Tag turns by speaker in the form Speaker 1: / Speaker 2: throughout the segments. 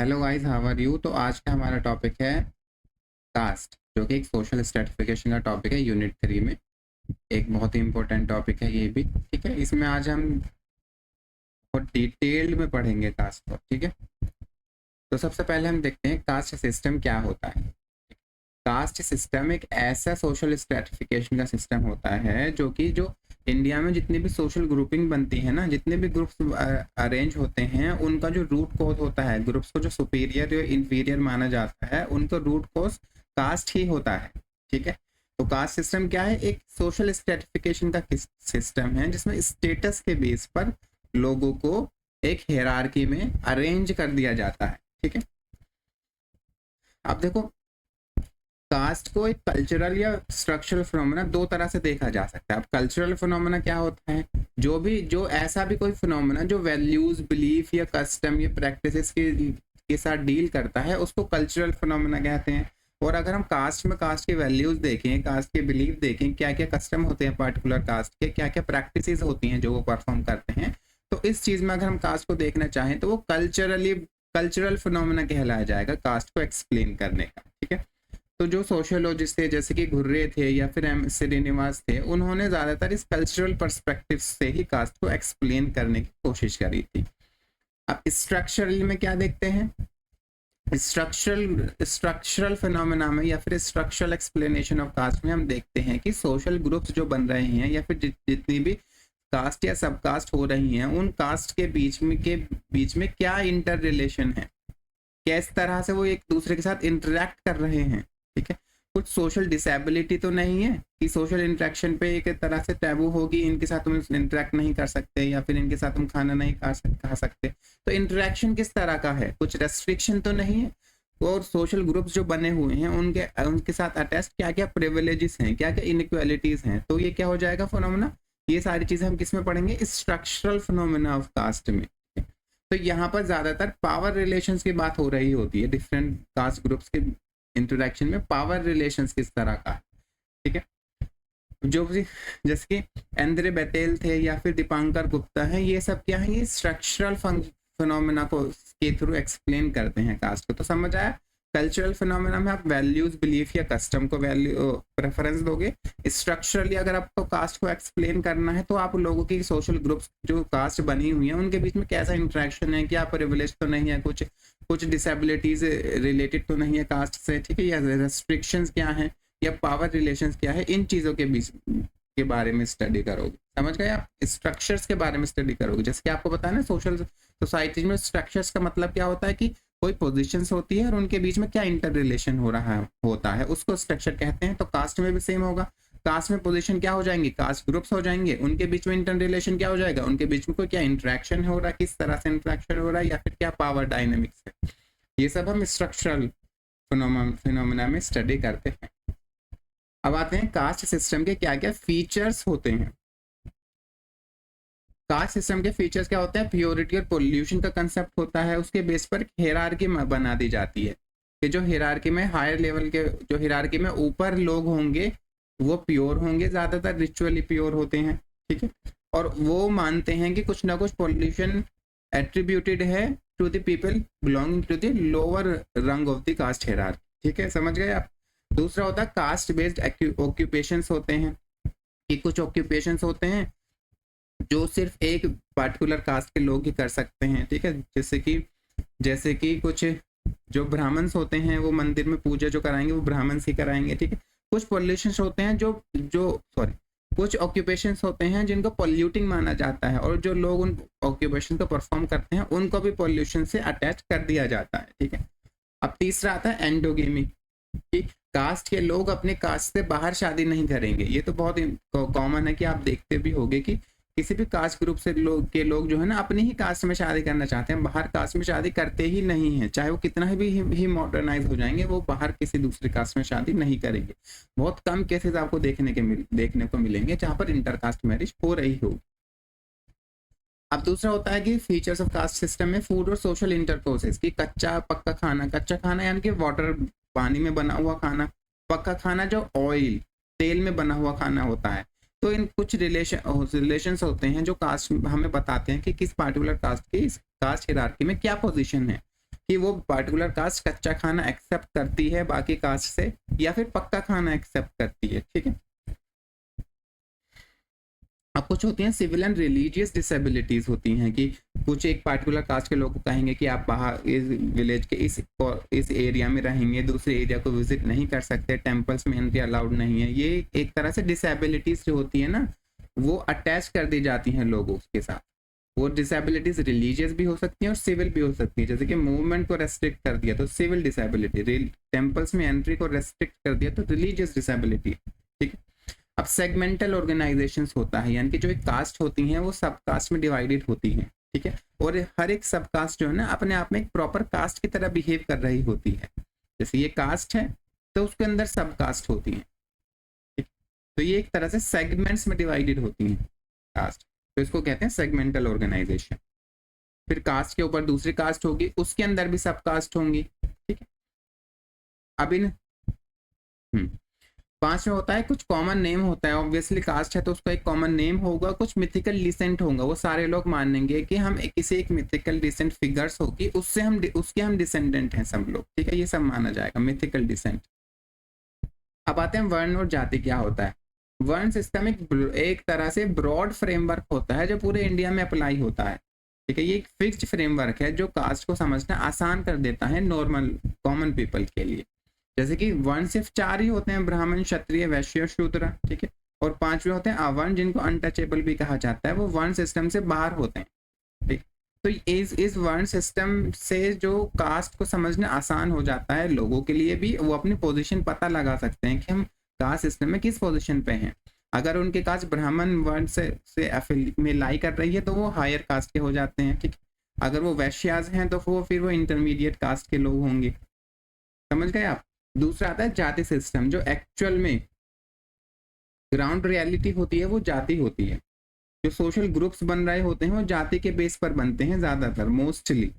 Speaker 1: Hello guys, how are you. तो आज का हमारा टॉपिक है कास्ट, जो कि एक सोशल स्ट्रेटिफिकेशन का टॉपिक है यूनिट 3 में। एक बहुत ही इंपॉर्टेंट टॉपिक है ये भी। ठीक है, इसमें आज हम बहुत डिटेल्ड में पढ़ेंगे कास्ट को। ठीक है, तो सबसे पहले हम देखते हैं कास्ट सिस्टम क्या होता है। कास्ट सिस्टम एक ऐसा सोशल स्ट्रेटिफिकेशन का सिस्टम होता है जो इंडिया में जितनी भी सोशल ग्रुपिंग बनती है ना, जितने भी ग्रुप्स अरेंज होते हैं, उनका जो रूट कॉज होता है, ग्रुप्स को जो सुपीरियर या इंफीरियर माना जाता है, उनका रूट कॉज कास्ट ही होता है। ठीक है, तो कास्ट सिस्टम क्या है? एक सोशल स्ट्रेटिफिकेशन का सिस्टम है जिसमें स्टेटस के बेस पर लोगों को एक हियरार्की में अरेंज कर दिया जाता है। ठीक है, अब देखो, कास्ट को एक कल्चरल या स्ट्रक्चरल फिनोमेना दो तरह से देखा जा सकता है। अब कल्चरल फिनोमेना क्या होता है? जो ऐसा भी कोई फिनोमेना जो वैल्यूज, बिलीफ या कस्टम या प्रैक्टिसेस के साथ डील करता है, उसको कल्चरल फिनोमेना कहते हैं। और अगर हम कास्ट में कास्ट के वैल्यूज देखें, कास्ट के बिलीफ देखें, क्या क्या कस्टम होते हैं पर्टिकुलर कास्ट के, क्या क्या प्रैक्टिसेस होती हैं जो वो परफॉर्म करते हैं, तो इस चीज में अगर हम कास्ट को देखना चाहें तो वो कल्चरल फिनोमेना कहलाया जाएगा कास्ट को एक्सप्लेन करने का। ठीक है, तो जो सोशियोलॉजिस्ट थे जैसे कि घुर्रे थे या फिर एम श्रीनिवास थे, उन्होंने ज्यादातर इस कल्चरल पर्सपेक्टिव से ही कास्ट को एक्सप्लेन करने की कोशिश करी थी। अब स्ट्रक्चरल में क्या देखते हैं? स्ट्रक्चरल फिनोमेना में या फिर स्ट्रक्चरल एक्सप्लेनेशन ऑफ कास्ट में हम देखते हैं कि सोशल ग्रुप्स जो बन रहे हैं या फिर जितनी भी कास्ट या सब कास्ट हो रही हैं, उन कास्ट के बीच में क्या इंटर रिलेशन है, किस तरह से वो एक दूसरे के साथ इंटरेक्ट कर रहे हैं। ठीक है, कुछ सोशल डिसेबिलिटी तो नहीं है कि सोशल इंटरेक्शन पे एक तरह से टैबू होगी, इनके साथ तुम इंटरेक्ट नहीं कर सकते या फिर इनके साथ तुम खाना नहीं खा सकते। तो इंटरेक्शन किस तरह का है? कुछ रेस्ट्रिक्शन तो नहीं है। और सोशल ग्रुप्स जो बने हुए हैं उनके साथ अटैच क्या क्या प्रिविलेजेस हैं, क्या क्या इनइक्वालिटीज हैं, तो ये क्या हो जाएगा फिनोमेना। ये सारी चीजें हम किस में पढ़ेंगे? स्ट्रक्चरल फिनोमेना ऑफ कास्ट में। तो यहाँ पर ज्यादातर पावर रिलेशंस की बात हो रही होती है, डिफरेंट कास्ट ग्रुप्स के इंटरेक्शन में पावर रिलेशंस किस तरह का है। ठीक है, जो भी जैसे कि एंद्रे बेतेल थे या फिर दीपांकर गुप्ता है, ये सब क्या है? ये स्ट्रक्चरल फिनोमेना को के थ्रू एक्सप्लेन करते हैं कास्ट को। तो समझ आया? कल्चरल फिनोमेना में आप वैल्यूज, बिलीफ या कस्टम को वैल्यू प्रेफरेंस दोगे। स्ट्रक्चरली अगर आपको कास्ट को एक्सप्लेन करना है तो आप लोगों की सोशल ग्रुप्स जो कास्ट बनी हुई है उनके बीच में कैसा इंटरेक्शन है, क्या प्रिविलेज तो नहीं है, कुछ डिसेबिलिटीज रिलेटेड तो नहीं है कास्ट से। ठीक है, या रेस्ट्रिक्शंस क्या है, या पावर रिलेशंस क्या है, इन चीजों के बीच के बारे में स्टडी करोगे। समझ गए आप? स्ट्रक्चर्स के बारे में स्टडी करोगे। जैसे कि आपको पता है ना, सोशल सोसाइटी में स्ट्रक्चर्स का मतलब क्या होता है कि कोई पोजीशंस होती है और उनके बीच में क्या इंटर रिलेशन होता है, उसको स्ट्रक्चर कहते हैं। तो कास्ट में भी सेम होगा। कास्ट में पोजीशन क्या हो जाएंगी? कास्ट ग्रुप्स हो जाएंगे। उनके बीच में इंटर रिलेशन क्या हो जाएगा? उनके बीच में कोई क्या इंटरेक्शन हो रहा है, किस तरह से इंटरेक्शन हो रहा है, या फिर क्या पावर डायनेमिक्स है। ये सब हम स्ट्रक्चरल फिनोमेना में स्टडी करते हैं। अब आते हैं कास्ट सिस्टम के क्या क्या फीचर्स होते हैं। कास्ट सिस्टम के फीचर्स क्या होते हैं? प्योरिटी और पोल्यूशन का कंसेप्ट होता है। उसके बेस पर हियरार्की बना दी जाती है कि जो हियरार्की में हायर लेवल के, जो हियरार्की में ऊपर लोग होंगे वो प्योर होंगे, ज्यादातर रिचुअली प्योर होते हैं। ठीक है, और वो मानते हैं कि कुछ ना कुछ पोल्यूशन एट्रीब्यूटेड है to the people belonging to the lower rung of the caste hierarchy. ठीक है, समझ गए आप? दूसरा होता है कास्ट बेस्ड ऑक्यूपेशंस होते हैं, कि कुछ ऑक्यूपेशंस होते हैं जो सिर्फ एक पर्टिकुलर कास्ट के लोग ही कर सकते हैं। ठीक है, जैसे कि कुछ जो ब्राह्मण्स होते हैं वो मंदिर में पूजा जो कराएंगे वो ब्राह्मण्स ही कराएंगे। ठीक है, कुछ पॉल्यूशंस होते हैं कुछ ऑक्यूपेशंस होते हैं जिनको पॉल्यूटिंग माना जाता है, और जो लोग उन ऑक्यूपेशन को परफॉर्म करते हैं उनको भी पॉल्यूशन से अटैच कर दिया जाता है। ठीक है, अब तीसरा आता है एंडोगेमी, कि कास्ट के लोग अपने कास्ट से बाहर शादी नहीं करेंगे। ये तो बहुत कॉमन है कि आप देखते भी होंगे कि किसी भी कास्ट ग्रुप से लोग जो है ना, अपनी ही कास्ट में शादी करना चाहते हैं, बाहर कास्ट में शादी करते ही नहीं है। चाहे वो कितना भी ही मॉडर्नाइज हो जाएंगे, वो बाहर किसी दूसरे कास्ट में शादी नहीं करेंगे। बहुत कम केसेस आपको देखने को मिलेंगे जहां पर इंटरकास्ट मैरिज हो रही हो। अब दूसरा होता है कि फीचर्स ऑफ कास्ट सिस्टम में फूड और सोशल इंटरकोर्सेस, की कच्चा पक्का खाना। कच्चा खाना यानी कि वाटर, पानी में बना हुआ खाना। पक्का खाना जो ऑयल, तेल में बना हुआ खाना होता है। तो इन कुछ रिलेशंस होते हैं जो कास्ट हमें बताते हैं कि किस पार्टिकुलर कास्ट की कास्ट हियरार्की में क्या पोजीशन है, कि वो पार्टिकुलर कास्ट कच्चा खाना एक्सेप्ट करती है बाकी कास्ट से या फिर पक्का खाना एक्सेप्ट करती है, ठीक है। अब कुछ होती हैं सिविल एंड रिलीजियस डिसेबिलिटीज होती हैं कि कुछ एक पार्टिकुलर कास्ट के लोग कहेंगे कि आप बाहर इस विलेज के इस एरिया में रहेंगे, दूसरे एरिया को विजिट नहीं कर सकते, टेम्पल्स में एंट्री अलाउड नहीं है। ये एक तरह से डिसेबिलिटीज जो होती है ना वो अटैच कर दी जाती हैं लोगों के साथ। वो डिसेबिलिटीज रिलीजियस भी हो सकती हैं और सिविल भी हो सकती है। जैसे कि मूवमेंट को रेस्ट्रिक्ट कर दिया तो सिविल डिसेबिलिटी, टेम्पल्स में एंट्री को रेस्ट्रिक्ट कर दिया तो रिलीजियस डिसेबिलिटी, ठीक है। अब सेगमेंटल ऑर्गेनाइजेशंस होता है, यानी कि जो एक कास्ट होती हैं वो सब कास्ट में डिवाइडेड होती हैं, ठीक है। और हर एक सब कास्ट जो है ना अपने आप में एक प्रॉपर कास्ट की तरह बिहेव कर रही होती है। जैसे ये कास्ट है तो उसके अंदर सब कास्ट होती हैं, ठीक। तो ये एक तरह से सेगमेंट्स में डिवाइडेड होती हैं कास्ट, तो इसको कहते हैं सेगमेंटल ऑर्गेनाइजेशन। फिर कास्ट के ऊपर दूसरी कास्ट होगी, उसके अंदर भी सब कास्ट होंगी, ठीक है। अब इन 5 में होता है कुछ कॉमन नेम होता है। ऑब्वियसली कास्ट है तो उसका एक कॉमन नेम होगा, कुछ मिथिकल डिसेंट होगा। वो सारे लोग मानेंगे कि हम किसी एक मिथिकल डिसेंट फिगर्स होगी उससे हम डिसेंडेंट हैं सब लोग, ठीक है। ये सब माना जाएगा मिथिकल डिसेंट। अब आते हैं वर्ण और जाति क्या होता है। वर्ण सिस्टम एक तरह से ब्रॉड फ्रेमवर्क होता है जो पूरे इंडिया में अप्लाई होता है, ठीक है। ये एक फिक्स्ड फ्रेमवर्क है जो कास्ट को समझना आसान कर देता है नॉर्मल कॉमन पीपल के लिए। जैसे कि वर्ण सिर्फ 4 ही होते हैं, ब्राह्मण, क्षत्रिय, वैश्य, शूद्र, ठीक है। और 5वें होते हैं अवर्ण जिनको अनटचेबल भी कहा जाता है, वो वर्ण सिस्टम से बाहर होते हैं, ठीक। तो इस वर्ण सिस्टम से जो कास्ट को समझना आसान हो जाता है लोगों के लिए भी, वो अपनी पोजीशन पता लगा सकते हैं कि हम कास्ट सिस्टम में किस पोजीशन पे हैं। अगर उनके कास्ट ब्राह्मण वर्ण से में लाई कर रही है तो वो हायर कास्ट के हो जाते हैं, ठीक। अगर वो वैश्याज हैं तो फिर वो इंटरमीडिएट कास्ट के लोग होंगे, समझ गए आप। दूसरा आता है जाति सिस्टम, जो एक्चुअल में ग्राउंड रियलिटी होती है वो जाति होती है। जो सोशल ग्रुप्स बन रहे होते हैं वो जाति के बेस पर बनते हैं ज़्यादातर, मोस्टली।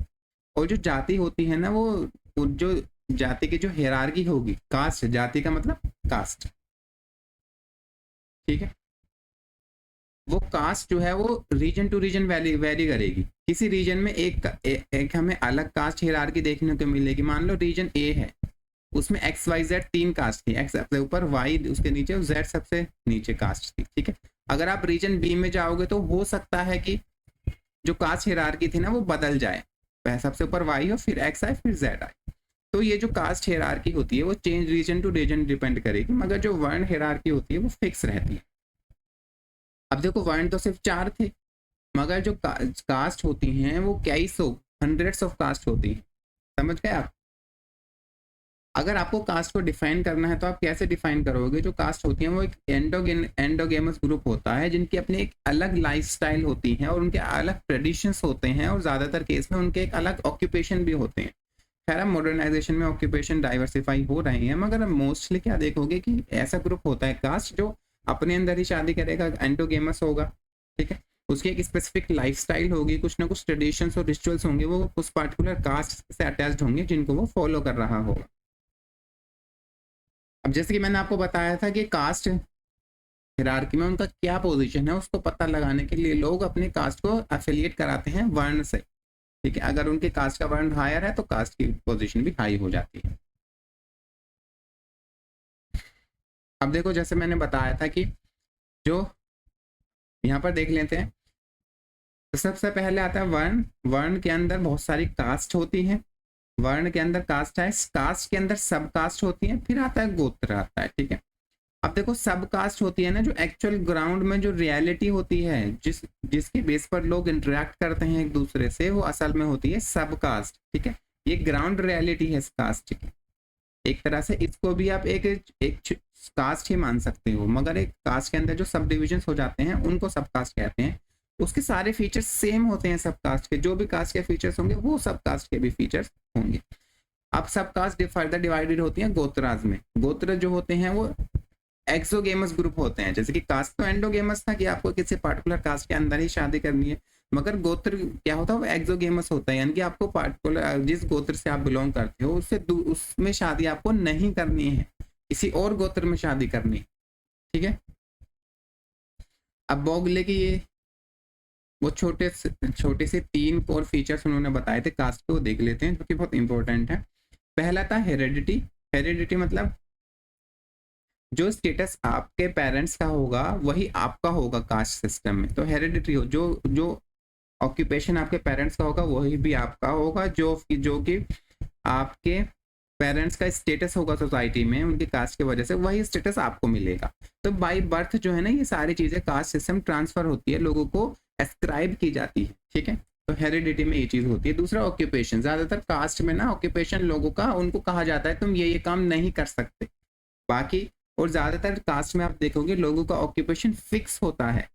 Speaker 1: और जो जाति होती है ना वो जो जाति की जो हायरार्की होगी, कास्ट, जाति का मतलब कास्ट, ठीक है। वो कास्ट जो है वो रीजन टू रीजन वेरी करेगी। किसी रीजन में एक हमें अलग कास्ट हायरार्की देखने को मिलेगी। मान लो रीजन ए है, उसमें XYZ 3 कास्ट थी, X सबसे ऊपर, Y उसके नीचे और Z सबसे नीचे कास्ट थी, ठीक है। अगर आप रीजन बी में जाओगे तो हो सकता है कि जो कास्ट हायरार्की थी ना वो बदल जाए, सबसे ऊपर Y हो, फिर X आए, फिर Z आए। तो ये जो कास्ट हायरार्की होती है वो change region to region depend करेगी, मगर जो वर्ण हायरार्की होती है वो फिक्स रहती है। अब देखो वर्ण तो सिर्फ 4 थे, मगर जो कास्ट होती हैं वो कई सौ, हंड्रेड्स ऑफ कास्ट होती हैं, समझ गए आप। अगर आपको कास्ट को डिफाइन करना है तो आप कैसे डिफाइन करोगे। जो कास्ट होती हैं वो एक एंडोगेमस ग्रुप होता है जिनकी अपनी एक अलग लाइफस्टाइल होती है और उनके अलग ट्रेडिशंस होते हैं और ज़्यादातर केस में उनके एक अलग ऑक्यूपेशन भी होते हैं। खैर अब मॉडर्नाइजेशन में ऑक्यूपेशन डाइवर्सिफाई हो रहे हैं, मगर मोस्टली क्या देखोगे कि ऐसा ग्रुप होता है कास्ट जो अपने अंदर ही शादी करेगा, एंडोगेमस होगा, ठीक है। उसकी एक स्पेसिफिक लाइफस्टाइल होगी, कुछ ना कुछ ट्रेडिशंस और रिचुअल्स होंगे, वो उस पार्टिकुलर कास्ट से अटैच्ड होंगे जिनको वो फॉलो कर रहा होगा। अब जैसे कि मैंने आपको बताया था कि कास्ट हायरार्की में उनका क्या पोजीशन है, उसको पता लगाने के लिए लोग अपने कास्ट को एफिलिएट कराते हैं वर्ण से, ठीक है। अगर उनके कास्ट का वर्ण हायर है तो कास्ट की पोजीशन भी हाई हो जाती है। अब देखो जैसे मैंने बताया था कि जो यहाँ पर देख लेते हैं, तो सबसे पहले आता है वर्ण। वर्ण के अंदर बहुत सारी कास्ट होती हैं, वर्ण के अंदर कास्ट है, कास्ट के अंदर सब कास्ट होती है, फिर आता है गोत्र आता है, ठीक है। अब देखो सब कास्ट होती है ना, जो एक्चुअल ग्राउंड में जो रियलिटी होती है, जिसके बेस पर लोग इंटरेक्ट करते हैं एक दूसरे से, वो असल में होती है सब कास्ट, ठीक है। ये ग्राउंड रियलिटी है कास्ट की। एक तरह से इसको भी आप एक कास्ट ही मान सकते हो, मगर एक कास्ट के अंदर जो सब डिविजन हो जाते हैं उनको सब कास्ट कहते हैं। उसके सारे फीचर्स सेम होते हैं सब कास्ट के, जो भी कास्ट के फीचर्स होंगे वो सब कास्ट के भी फीचर्स होंगे। अब सब कास्ट फर्दर डिवाइडेड होती हैं गोत्राज में। गोत्र जो होते हैं वो एक्सोगेमस ग्रुप होते हैं। जैसे कि कास्ट तो एंडोगेमस था कि आपको किसी पार्टिकुलर कास्ट के अंदर ही शादी करनी है, मगर गोत्र क्या होता है वो एक्सोगेमस होता है, यानी कि आपको पार्टिकुलर जिस गोत्र से आप बिलोंग करते हो उसमें शादी आपको नहीं करनी है, किसी और गोत्र में शादी करनी है, ठीक है। अब बोगले की ये वो छोटे से 3 कोर फीचर्स उन्होंने बताए थे कास्ट के, वो देख लेते हैं जो कि बहुत इंपॉर्टेंट है। पहला था हेरिडिटी। हेरिडिटी मतलब जो स्टेटस आपके पेरेंट्स का होगा वही आपका होगा कास्ट सिस्टम में। तो हेरिडिटी हो, जो जो ऑक्यूपेशन आपके पेरेंट्स का होगा वही भी आपका होगा, जो कि आपके पेरेंट्स का स्टेटस होगा सोसाइटी में उनके कास्ट की वजह से, वही स्टेटस आपको मिलेगा। तो बाय बर्थ जो है ना, ये सारी चीजें कास्ट सिस्टम ट्रांसफर होती है, लोगों को एस्क्राइब की जाती है, ठीक है। तो हेरिडिटी में ये चीज होती है। दूसरा ऑक्यूपेशन, ज्यादातर कास्ट में ना ऑक्यूपेशन लोगों का, उनको कहा जाता है तुम ये काम नहीं कर सकते। बाकी और ज्यादातर कास्ट में आप देखोगे लोगों का ऑक्यूपेशन फिक्स होता है,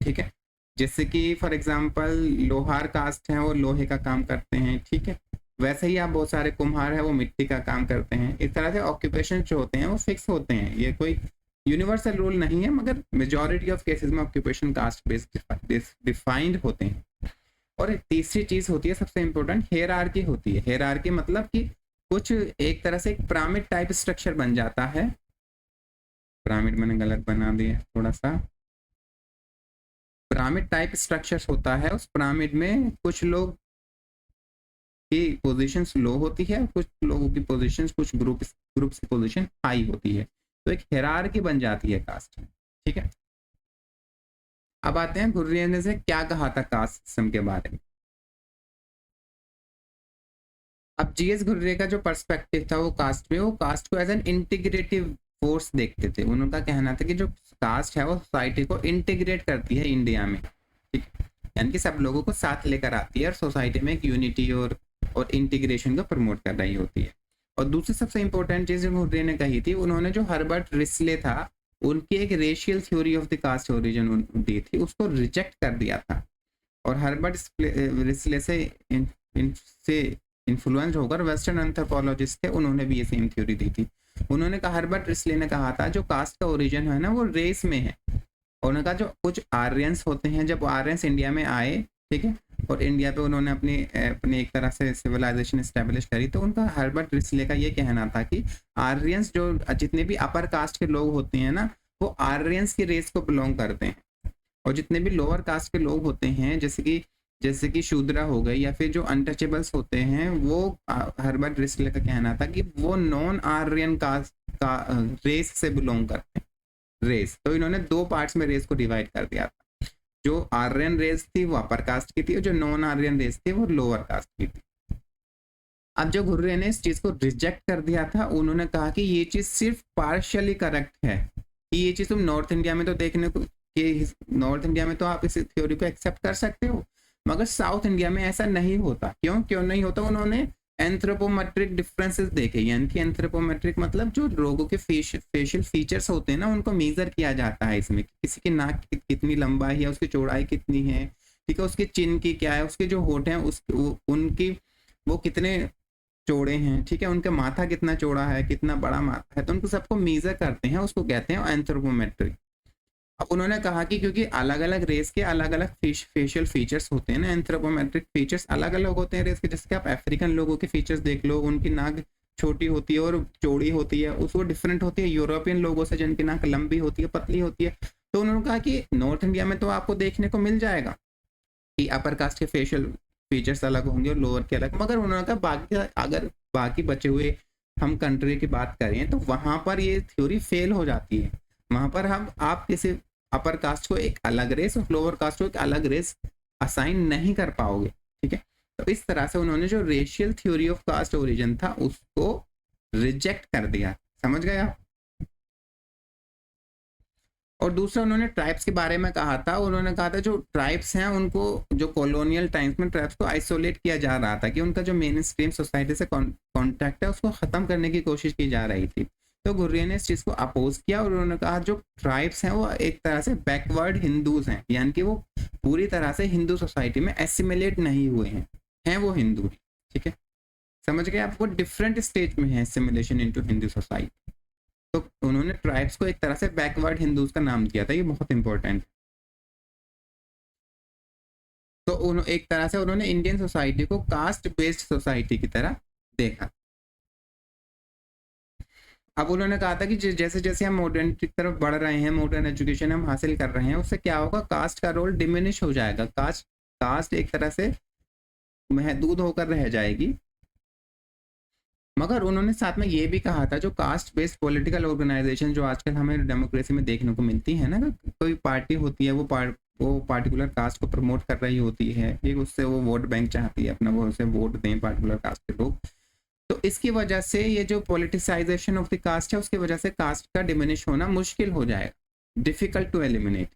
Speaker 1: ठीक है। जैसे कि फॉर एग्जांपल लोहार कास्ट है, वो लोहे का काम करते हैं, ठीक है। वैसे ही आप बहुत सारे कुम्हार है, वो मिट्टी का काम करते हैं। इस तरह से ऑक्यूपेशन जो होते हैं वो फिक्स होते हैं। ये कोई यूनिवर्सल रूल नहीं है, मगर मेजॉरिटी ऑफ केसेस में ऑक्यूपेशन कास्ट बेस्ड डिफाइंड होते हैं। और एक तीसरी चीज होती है सबसे इंपॉर्टेंट, हेयरार्की होती है। हेयरार्की मतलब कि कुछ एक तरह से एक पिरामिड टाइप स्ट्रक्चर बन जाता है। पिरामिड मैंने गलत बना दिया थोड़ा सा। पिरामिड टाइप स्ट्रक्चर्स होता है, उस पिरामिड में कुछ लोग की पोजीशंस लो होती है, कुछ लोगों की पोजीशंस, कुछ ग्रुप्स की पोजीशन हाई होती है। तो एक हिरार्की बन जाती है कास्ट में, ठीक है। अब आते हैं घुर्रे ने से क्या कहा था कास्ट सिस्टम के बारे में। अब जीएस घुर्रे का जो पर्सपेक्टिव था वो कास्ट में, वो कास्ट को एज एन इंटीग्रेटिव फोर्स देखते थे। उनका कहना था कि जो कास्ट है वो सोसाइटी को इंटीग्रेट करती है इंडिया में, ठीक है, यानी कि सब लोगों को साथ लेकर आती है और सोसाइटी में एक यूनिटी और इंटीग्रेशन को प्रमोट कर रही होती है। और दूसरी सबसे इंपॉर्टेंट चीज जो घुर्रे ने कही थी, उन्होंने जो हर्बर्ट रिस्ले था उनकी एक racial theory of the caste origin दी थी, उसको रिजेक्ट कर दिया था। और हर्बर्ट रिस्ले से इन्फ्लुएंस होकर वेस्टर्न एंथ्रोपोलॉजिस्ट थे, उन्होंने भी ये सेम थ्योरी दी थी। उन्होंने कहा, हर्बर्ट रिस्ले ने कहा था जो कास्ट का ओरिजिन है ना वो रेस में है। और उन्होंने कहा जो कुछ आर्यंस होते हैं, जब आर्यंस इंडिया में आए, ठीक है, और इंडिया पे उन्होंने अपनी एक तरह से सिविलाइजेशन एस्टेब्लिश करी, तो उनका हर्बर्ट रिस्ले का ये कहना था कि आर्यंस जो जितने भी अपर कास्ट के लोग होते हैं ना, वो आर्यंस की रेस को बिलोंग करते हैं। और जितने भी लोअर कास्ट के लोग होते हैं, जैसे कि शूद्रा हो गए या फिर जो अनटचेबल्स होते हैं, वो हर्बर्ट रिस्ले का कहना था कि वो नॉन आर्यन कास्ट का रेस से बिलोंग करते हैं। रेस, तो इन्होंने 2 पार्ट्स में रेस को डिवाइड कर दिया था। जो आर्यन रेस थी वो अपर कास्ट की थी, और जो नॉन आर्यन रेस थी वो लोअर कास्ट की थी। अब जो घुर्रे ने इस चीज को रिजेक्ट कर दिया था, उन्होंने कहा कि ये चीज सिर्फ पार्शियली करेक्ट है, कि ये चीज तुम नॉर्थ इंडिया में तो देखने को, कि नॉर्थ इंडिया में तो आप इस थ्योरी को एक्सेप्ट कर सकते हो, मगर साउथ इंडिया में ऐसा नहीं होता। क्यों नहीं होता? उन्होंने एंथ्रोपोमेट्रिक डिफरेंसेस देखे, यानी कि एंथ्रोपोमेट्रिक मतलब जो लोगों के फेशियल फीचर्स होते हैं ना, उनको मेजर किया जाता है इसमें। किसी की नाक कितनी लंबाई है, उसकी चौड़ाई कितनी है, ठीक है, उसके चिन की क्या है, उसके जो होठ हैं उनकी वो कितने चौड़े हैं, ठीक है, उनका माथा कितना चौड़ा है, कितना बड़ा माथा है, तो उनको सबको मेजर करते हैं, उसको कहते हैं एंथ्रोपोमेट्रिक। अब उन्होंने कहा कि क्योंकि अलग अलग रेस के अलग अलग फेशियल फीचर्स होते हैं ना, एंथ्रोपोमेट्रिक फीचर्स अलग अलग होते हैं रेस के। जैसे कि आप अफ्रीकन लोगों के फीचर्स देख लो, उनकी नाक छोटी होती है और चौड़ी होती है, उसको डिफरेंट होती है यूरोपियन लोगों से जिनकी नाक लंबी होती है, पतली होती है। तो उन्होंने कहा कि नॉर्थ इंडिया में तो आपको देखने को मिल जाएगा कि अपर कास्ट के फेशियल फीचर्स अलग होंगे और लोअर के अलग, मगर उन्होंने कहा बाकी, अगर बाकी बचे हुए हम कंट्री की बात करें तो वहां पर ये थ्योरी फेल हो जाती है। वहां पर आप किसी अपर कास्ट को एक अलग रेस और लोअर कास्ट को एक अलग रेस असाइन नहीं कर पाओगे, ठीक है। तो इस तरह से उन्होंने जो racial theory of caste origin था उसको रिजेक्ट कर दिया। समझ गए आप? और दूसरा उन्होंने ट्राइब्स के बारे में कहा था। उन्होंने कहा था जो ट्राइब्स हैं उनको, जो कॉलोनियल टाइम्स में ट्राइब्स को आइसोलेट किया जा रहा था, कि उनका जो मेन स्ट्रीम सोसाइटी से कॉन्टैक्ट है उसको खत्म करने की कोशिश की जा रही थी। तो घुर्रे ने इस चीज को अपोज किया और उन्होंने कहा जो ट्राइब्स हैं वो एक तरह से बैकवर्ड हिंदूज हैं, यानी कि वो पूरी तरह से हिंदू सोसाइटी में एसिमिलेट नहीं हुए हैं वो हिंदू, ठीक है। समझ गए आप? वो डिफरेंट स्टेज में है एसिमिलेशन इनटू हिंदू सोसाइटी। तो उन्होंने ट्राइब्स को एक तरह से बैकवर्ड हिंदूज का नाम दिया था, ये बहुत इंपॉर्टेंट। तो एक तरह से उन्होंने इंडियन सोसाइटी को कास्ट बेस्ड सोसाइटी की तरह देखा। अब उन्होंने कहा था कि जैसे जैसे हम मॉडर्न की तरफ बढ़ रहे हैं, मॉडर्न एजुकेशन हम हासिल कर रहे हैं, उससे क्या होगा, कास्ट का रोल डिमिनिश हो जाएगा, कास्ट कास्ट एक तरह से महदूद होकर रह जाएगी। मगर उन्होंने साथ में ये भी कहा था, जो कास्ट बेस्ड पॉलिटिकल ऑर्गेनाइजेशन जो आजकल हमें डेमोक्रेसी में देखने को मिलती है ना, कोई पार्टी होती है, वो पार्टिकुलर कास्ट को प्रमोट कर रही होती है, ठीक, उससे वो वोट बैंक चाहती है अपना, वो उसे वोट दें पार्टिकुलर कास्ट के लोग। तो इसकी वजह से ये जो पॉलिटिसाइजेशन ऑफ द कास्ट है, उसकी वजह से कास्ट का डिमिनिश होना मुश्किल हो जाएगा, डिफिकल्ट टू एलिमिनेट।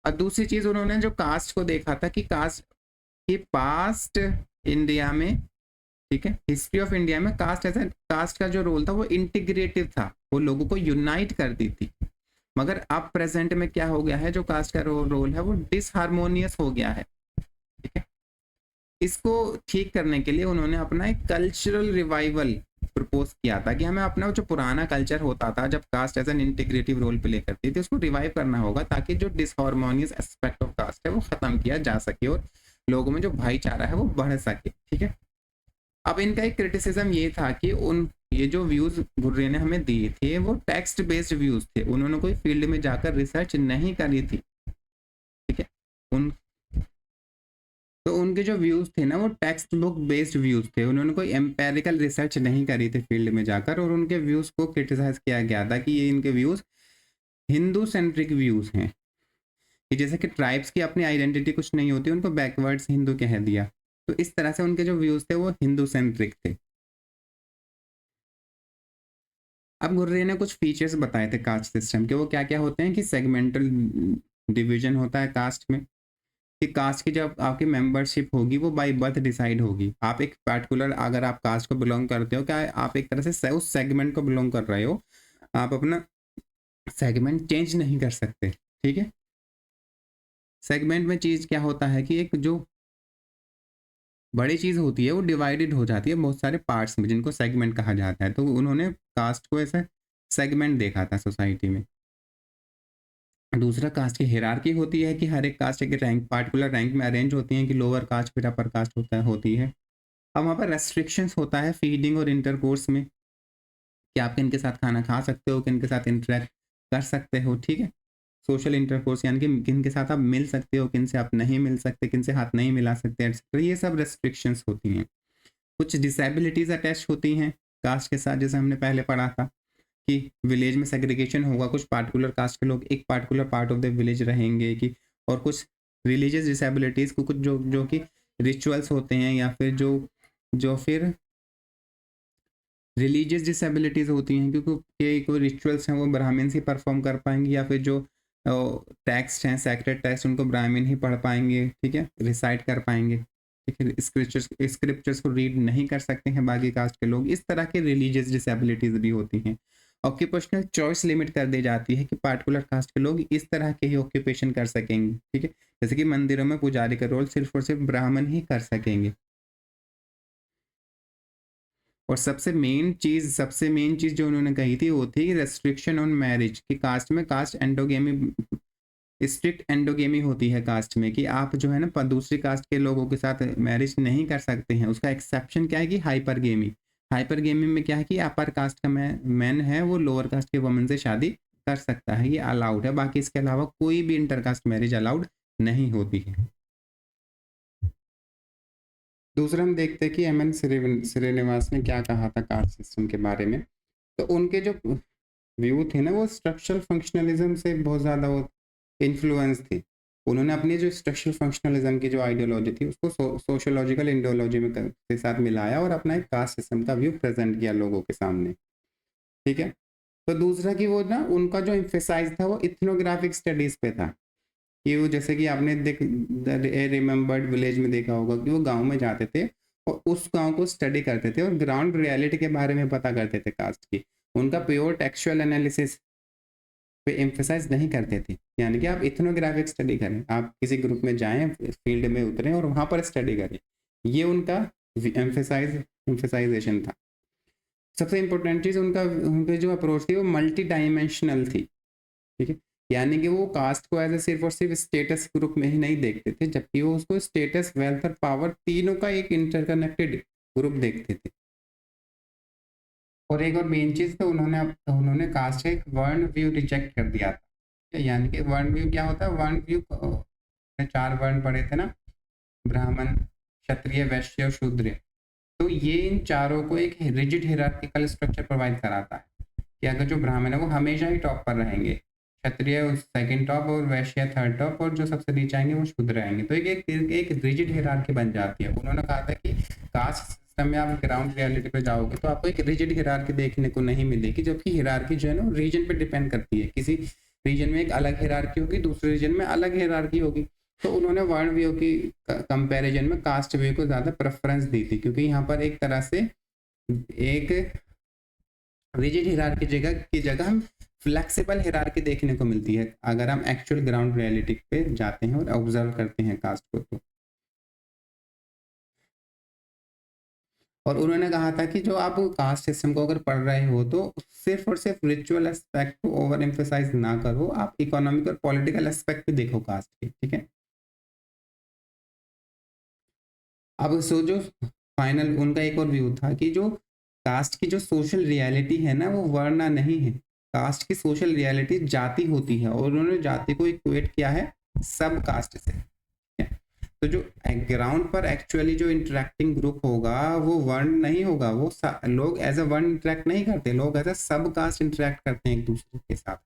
Speaker 1: और दूसरी चीज उन्होंने जो कास्ट को देखा था कि कास्ट की पास्ट इंडिया में, ठीक है, हिस्ट्री ऑफ इंडिया में कास्ट का जो रोल था वो इंटीग्रेटिव था, वो लोगों को यूनाइट करती थी। मगर अब प्रेजेंट में क्या हो गया है, जो कास्ट का रोल है वो डिसहार्मोनियस हो गया है, ठीक है। इसको ठीक करने के लिए उन्होंने अपना एक कल्चरल रिवाइवल प्रपोज किया था कि हमें अपना जो पुराना कल्चर होता था, जब caste as an integrative role play करती थी, उसको रिवाइव करना होगा, ताकि जो डिसहार्मोनियस एस्पेक्ट ऑफ कास्ट है वो खत्म किया जा सके और लोगों में जो भाईचारा है वो बढ़ सके, ठीक है। अब इनका एक क्रिटिसिज्म ये था कि ये जो व्यूज घुर्रे ने हमें दिए थे वो टेक्स्ट बेस्ड व्यूज थे, उन्होंने कोई फील्ड में जाकर रिसर्च नहीं करी थी, ठीक है। तो उनके जो व्यूज थे ना वो टेक्स्ट बुक बेस्ड व्यूज थे, उन्होंने कोई एम्पेरिकल रिसर्च नहीं करी थी फील्ड में जाकर, और उनके व्यूज को क्रिटिसाइज किया गया था कि ये इनके व्यूज हिंदू सेंट्रिक व्यूज हैं, कि जैसे कि ट्राइब्स की अपनी आइडेंटिटी कुछ नहीं होती, उनको बैकवर्ड्स हिंदू कह दिया। तो इस तरह से उनके जो व्यूज थे वो हिंदू सेंट्रिक थे। अब घुर्रे ने कुछ फीचर्स बताए थे कास्ट सिस्टम के, वो क्या क्या होते हैं कि सेगमेंटल डिवीजन होता है कास्ट में, कि कास्ट की जब आपकी मेंबरशिप होगी वो बाय बर्थ डिसाइड होगी, आप एक पर्टिकुलर अगर आप कास्ट को बिलोंग करते हो, क्या आप एक तरह से उस सेगमेंट को बिलोंग कर रहे हो, आप अपना सेगमेंट चेंज नहीं कर सकते, ठीक है। सेगमेंट में चीज क्या होता है कि एक जो बड़ी चीज होती है वो डिवाइडेड हो जाती है बहुत सारे पार्ट्स में, जिनको सेगमेंट कहा जाता है। तो उन्होंने कास्ट को ऐसा सेगमेंट देखा था सोसाइटी में। दूसरा, कास्ट की हिरार्की होती है कि हर एक कास्ट एक रैंक पार्टिकुलर रैंक में अरेंज होती है, कि लोअर कास्ट फिर अपर कास्ट होती है। अब वहाँ पर रेस्ट्रिक्शंस होता है फीडिंग और इंटरकोर्स में, कि आप किन के साथ खाना खा सकते हो, किन के साथ इंटरेक्ट कर सकते हो, ठीक है। सोशल इंटरकोर्स यानी कि किन के साथ आप मिल सकते हो, किन से आप नहीं मिल सकते, किन से हाथ नहीं मिला सकते, एक्सेट्रा, ये सब रेस्ट्रिक्शंस होती हैं। कुछ डिसेबिलिटीज़ अटैच होती हैं कास्ट के साथ, जैसे हमने पहले पढ़ा था कि विलेज में सेग्रीगेशन होगा, कुछ पार्टिकुलर कास्ट के लोग एक particular part of the village रहेंगे, कि और कुछ रिलीजियस डिसेबिलिटीज़ को, कुछ जो कि रिचुअल्स होते हैं, या फिर जो फिर रिलीजियस डिसेबिलिटीज़ होती हैं, क्योंकि कोई रिचुअल्स हैं वो ब्राह्मण ही परफॉर्म कर पाएंगे, या फिर जो टेक्स्ट हैं सैक्रेड टेक्स्ट उनको ब्राह्मण ही पढ़ पाएंगे, ठीक है, रिसाइट कर पाएंगे, ठीक है। स्क्रिप्चर्स को रीड नहीं कर सकते हैं बाकी कास्ट के लोग। इस तरह के रिलीजियस डिसेबिलिटीज़ भी होती हैं। ऑक्यूपेशनल चॉइस लिमिट कर दी जाती है कि पार्टिकुलर कास्ट के लोग इस तरह के ही ऑक्यूपेशन कर सकेंगे, ठीक है। जैसे कि मंदिरों में पुजारी का रोल सिर्फ और सिर्फ ब्राह्मण ही कर सकेंगे। और सबसे मेन चीज जो उन्होंने कही थी वो थी रेस्ट्रिक्शन ऑन मैरिज, कि कास्ट में कास्ट एंडोगेमी, स्ट्रिक्ट एंडोगेमी होती है कास्ट में, कि आप जो है ना दूसरी कास्ट के लोगों के साथ मैरिज नहीं कर सकते हैं। उसका एक्सेप्शन क्या है कि हाइपरगेमी। हाइपरगेमी में क्या है कि अपर कास्ट का मैन है वो लोअर कास्ट के वुमन से शादी कर सकता है, ये अलाउड है। बाकी इसके अलावा कोई भी इंटरकास्ट मैरिज अलाउड नहीं होती है। दूसरा हम देखते हैं कि एम.एन. श्रीनिवास ने क्या कहा था कास्ट सिस्टम के बारे में। तो उनके जो व्यू थे ना वो स्ट्रक्चरल फंक्शनलिज्म से बहुत ज़्यादा वो इन्फ्लुएंस थी। उन्होंने अपनी जो स्ट्रक्चरल फंक्शनलिज्म की जो आइडियोलॉजी थी उसको सोशोलॉजिकल इंडियोलॉजी में के साथ मिलाया और अपना एक कास्ट सिस्टम का व्यू प्रेजेंट किया लोगों के सामने, ठीक है। तो दूसरा कि वो ना उनका जो एम्फेसाइज था वो इथनोग्राफिक स्टडीज़ पे था, कि वो जैसे कि आपने रिमेम्बर्ड विलेज में देखा होगा कि वो गांव में जाते थे और उस गांव को स्टडी करते थे और ग्राउंड रियलिटी के बारे में पता करते थे कास्ट की। उनका प्योर टेक्सचुअल एनालिसिस पे एम्फेसाइज नहीं करते थे, यानी कि आप इथनोग्राफिक स्टडी करें, आप किसी ग्रुप में जाएं, फील्ड में उतरें और वहाँ पर स्टडी करें, ये उनका एम्फेसाइजेशन था। सबसे इम्पोर्टेंट चीज़ उनकी जो अप्रोच थी वो मल्टी डायमेंशनल थी, ठीक है। यानी कि वो कास्ट को एज ए सिर्फ और सिर्फ स्टेटस ग्रुप में ही नहीं देखते थे, जबकि वो उसको स्टेटस, वेल्थ और पावर तीनों का एक इंटरकनेक्टेड ग्रुप देखते थे। और एक और मेन चीज, तो उन्होंने कास्ट का एक वर्ण व्यू रिजेक्ट कर दिया था। यानी कि वर्ण व्यू क्या होता है? वर्ण व्यू, 4 वर्ण पढ़े थे ना, ब्राह्मण, क्षत्रिय, वैश्य और शूद्र। तो ये इन चारों को एक रिजिड हिरार्किकल स्ट्रक्चर प्रोवाइड कराता है कि अगर जो ब्राह्मण है वो हमेशा ही टॉप पर रहेंगे, क्षत्रिय सेकंड टॉप और वैश्य थर्ड टॉप, और जो सबसे नीचे आएंगे वो शूद्र रहेंगे। तो एक रिजिड हिरार्की बन जाती है। उन्होंने कहा था कि कास्ट सिस्टम में आप ग्राउंड रियलिटी पे जाओगे तो आपको एक रिजिड हिरार्की देखने को नहीं मिलेगी, जबकि हिरार्की जो है ना रीजन पे डिपेंड करती है। किसी रीजन में एक अलग हिरार्की होगी, दूसरे रीजन में अलग हिरार्की होगी। तो उन्होंने वर्ण व्यू की कंपैरिजन में कास्ट व्यू को ज़्यादा प्रेफरेंस दी थी, क्योंकि यहाँ पर एक तरह से एक रिजिड हिरार्की की जगह हम फ्लेक्सिबल हिरार्की देखने को मिलती है अगर हम एक्चुअल ग्राउंड रियलिटी पे जाते हैं और ऑब्जर्व करते हैं कास्ट को। तो और उन्होंने कहा था कि जो आप कास्ट सिस्टम को अगर पढ़ रहे हो तो सिर्फ और सिर्फ रिचुअल एस्पेक्ट को ओवर एम्फेसाइज ना करो, आप इकोनॉमिक और पॉलिटिकल एस्पेक्ट भी देखो कास्ट के, ठीक है। अब सो जो फाइनल उनका एक और व्यू था कि जो कास्ट की जो सोशल रियलिटी है ना वो वर्ण नहीं है, कास्ट की सोशल रियलिटी जाति होती है, और उन्होंने जाति को इक्वेट किया है सब कास्ट से। तो जो ग्राउंड पर एक्चुअली जो इंटरेक्टिंग ग्रुप होगा वो वर्ण नहीं होगा, वो लोग एज अ वर्ण इंटरेक्ट नहीं करते, लोग एज अ सब कास्ट इंटरेक्ट करते हैं एक दूसरे के साथ।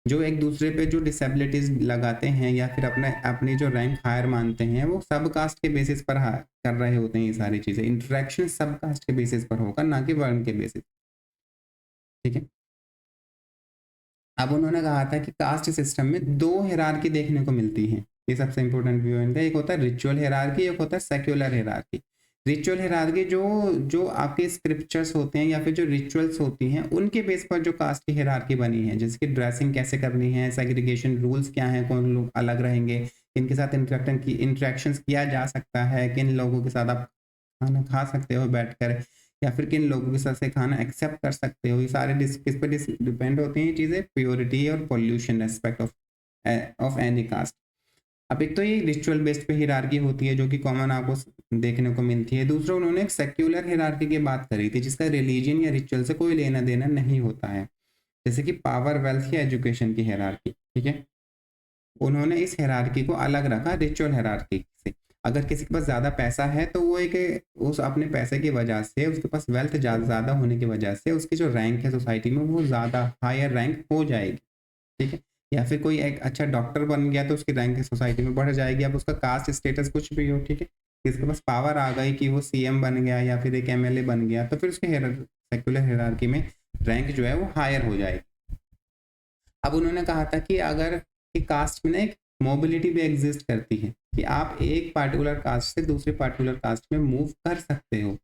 Speaker 1: जो एक दूसरे पे जो डिसेबिलिटीज लगाते हैं या फिर अपनी जो रैंक हायर मानते हैं वो सब कास्ट के बेसिस पर कर रहे होते हैं। ये सारी चीजें इंटरेक्शन सब कास्ट के बेसिस पर होगा, ना कि वर्ण के बेसिस, ठीक है। अब उन्होंने कहा था कि कास्ट सिस्टम में 2 हिरार्की देखने को मिलती है, ये सबसे इंपॉर्टेंट व्यू है इनका। एक होता है रिचुअल हिरार्की, एक होता है सेक्युलर हिरार्की। रिचुअल हिरार्की जो जो आपके स्क्रिप्चर्स होते हैं या फिर जो रिचुअल्स होती हैं उनके बेस पर जो कास्ट की हिरार्की बनी है, जैसे कि ड्रेसिंग कैसे करनी है, सेग्रीगेशन रूल्स क्या हैं, कौन लोग अलग रहेंगे, किनके साथ इंटरेक्शन किया जा सकता है, किन लोगों के साथ आप खाना खा सकते हो बैठकर, या फिर किन लोगों के साथ से खाना एक्सेप्ट कर सकते हो। ये सारे किस पर डिपेंड होती हैं चीज़ें? प्योरिटी और pollution aspect of any caste. अब एक तो ये रिचुअल बेस्ड पे हिरार्की होती है जो कि कॉमन आपको देखने को मिलती है। दूसरा उन्होंने एक सेक्युलर हिरार्की की बात करी थी जिसका रिलीजन या रिचुअल से कोई लेना देना नहीं होता है, जैसे कि पावर, वेल्थ या एजुकेशन की हिरार्की, ठीक है। उन्होंने इस हिरार्की को अलग रखा रिचुअल हिरार्की से। अगर किसी के पास ज़्यादा पैसा है तो वो एक उस अपने पैसे की वजह से, उसके पास वेल्थ ज़्यादा होने की वजह से उसकी जो रैंक है सोसाइटी में वो ज़्यादा हायर रैंक हो जाएगी, ठीक है। या फिर कोई एक अच्छा डॉक्टर बन गया तो उसकी रैंक सोसाइटी में बढ़ जाएगी। अब उसका कास्ट स्टेटस कुछ भी हो, ठीक है, किसके पास पावर आ गई कि वो सीएम बन गया या फिर एक एमएलए बन गया, तो फिर उसके सेक्युलर हिरार्की में रैंक जो है वो हायर हो जाएगी। अब उन्होंने कहा था कि अगर कास्ट में ना एक मोबिलिटी भी एग्जिस्ट करती है कि आप एक पार्टिकुलर कास्ट से दूसरे पार्टिकुलर कास्ट में मूव कर सकते हो,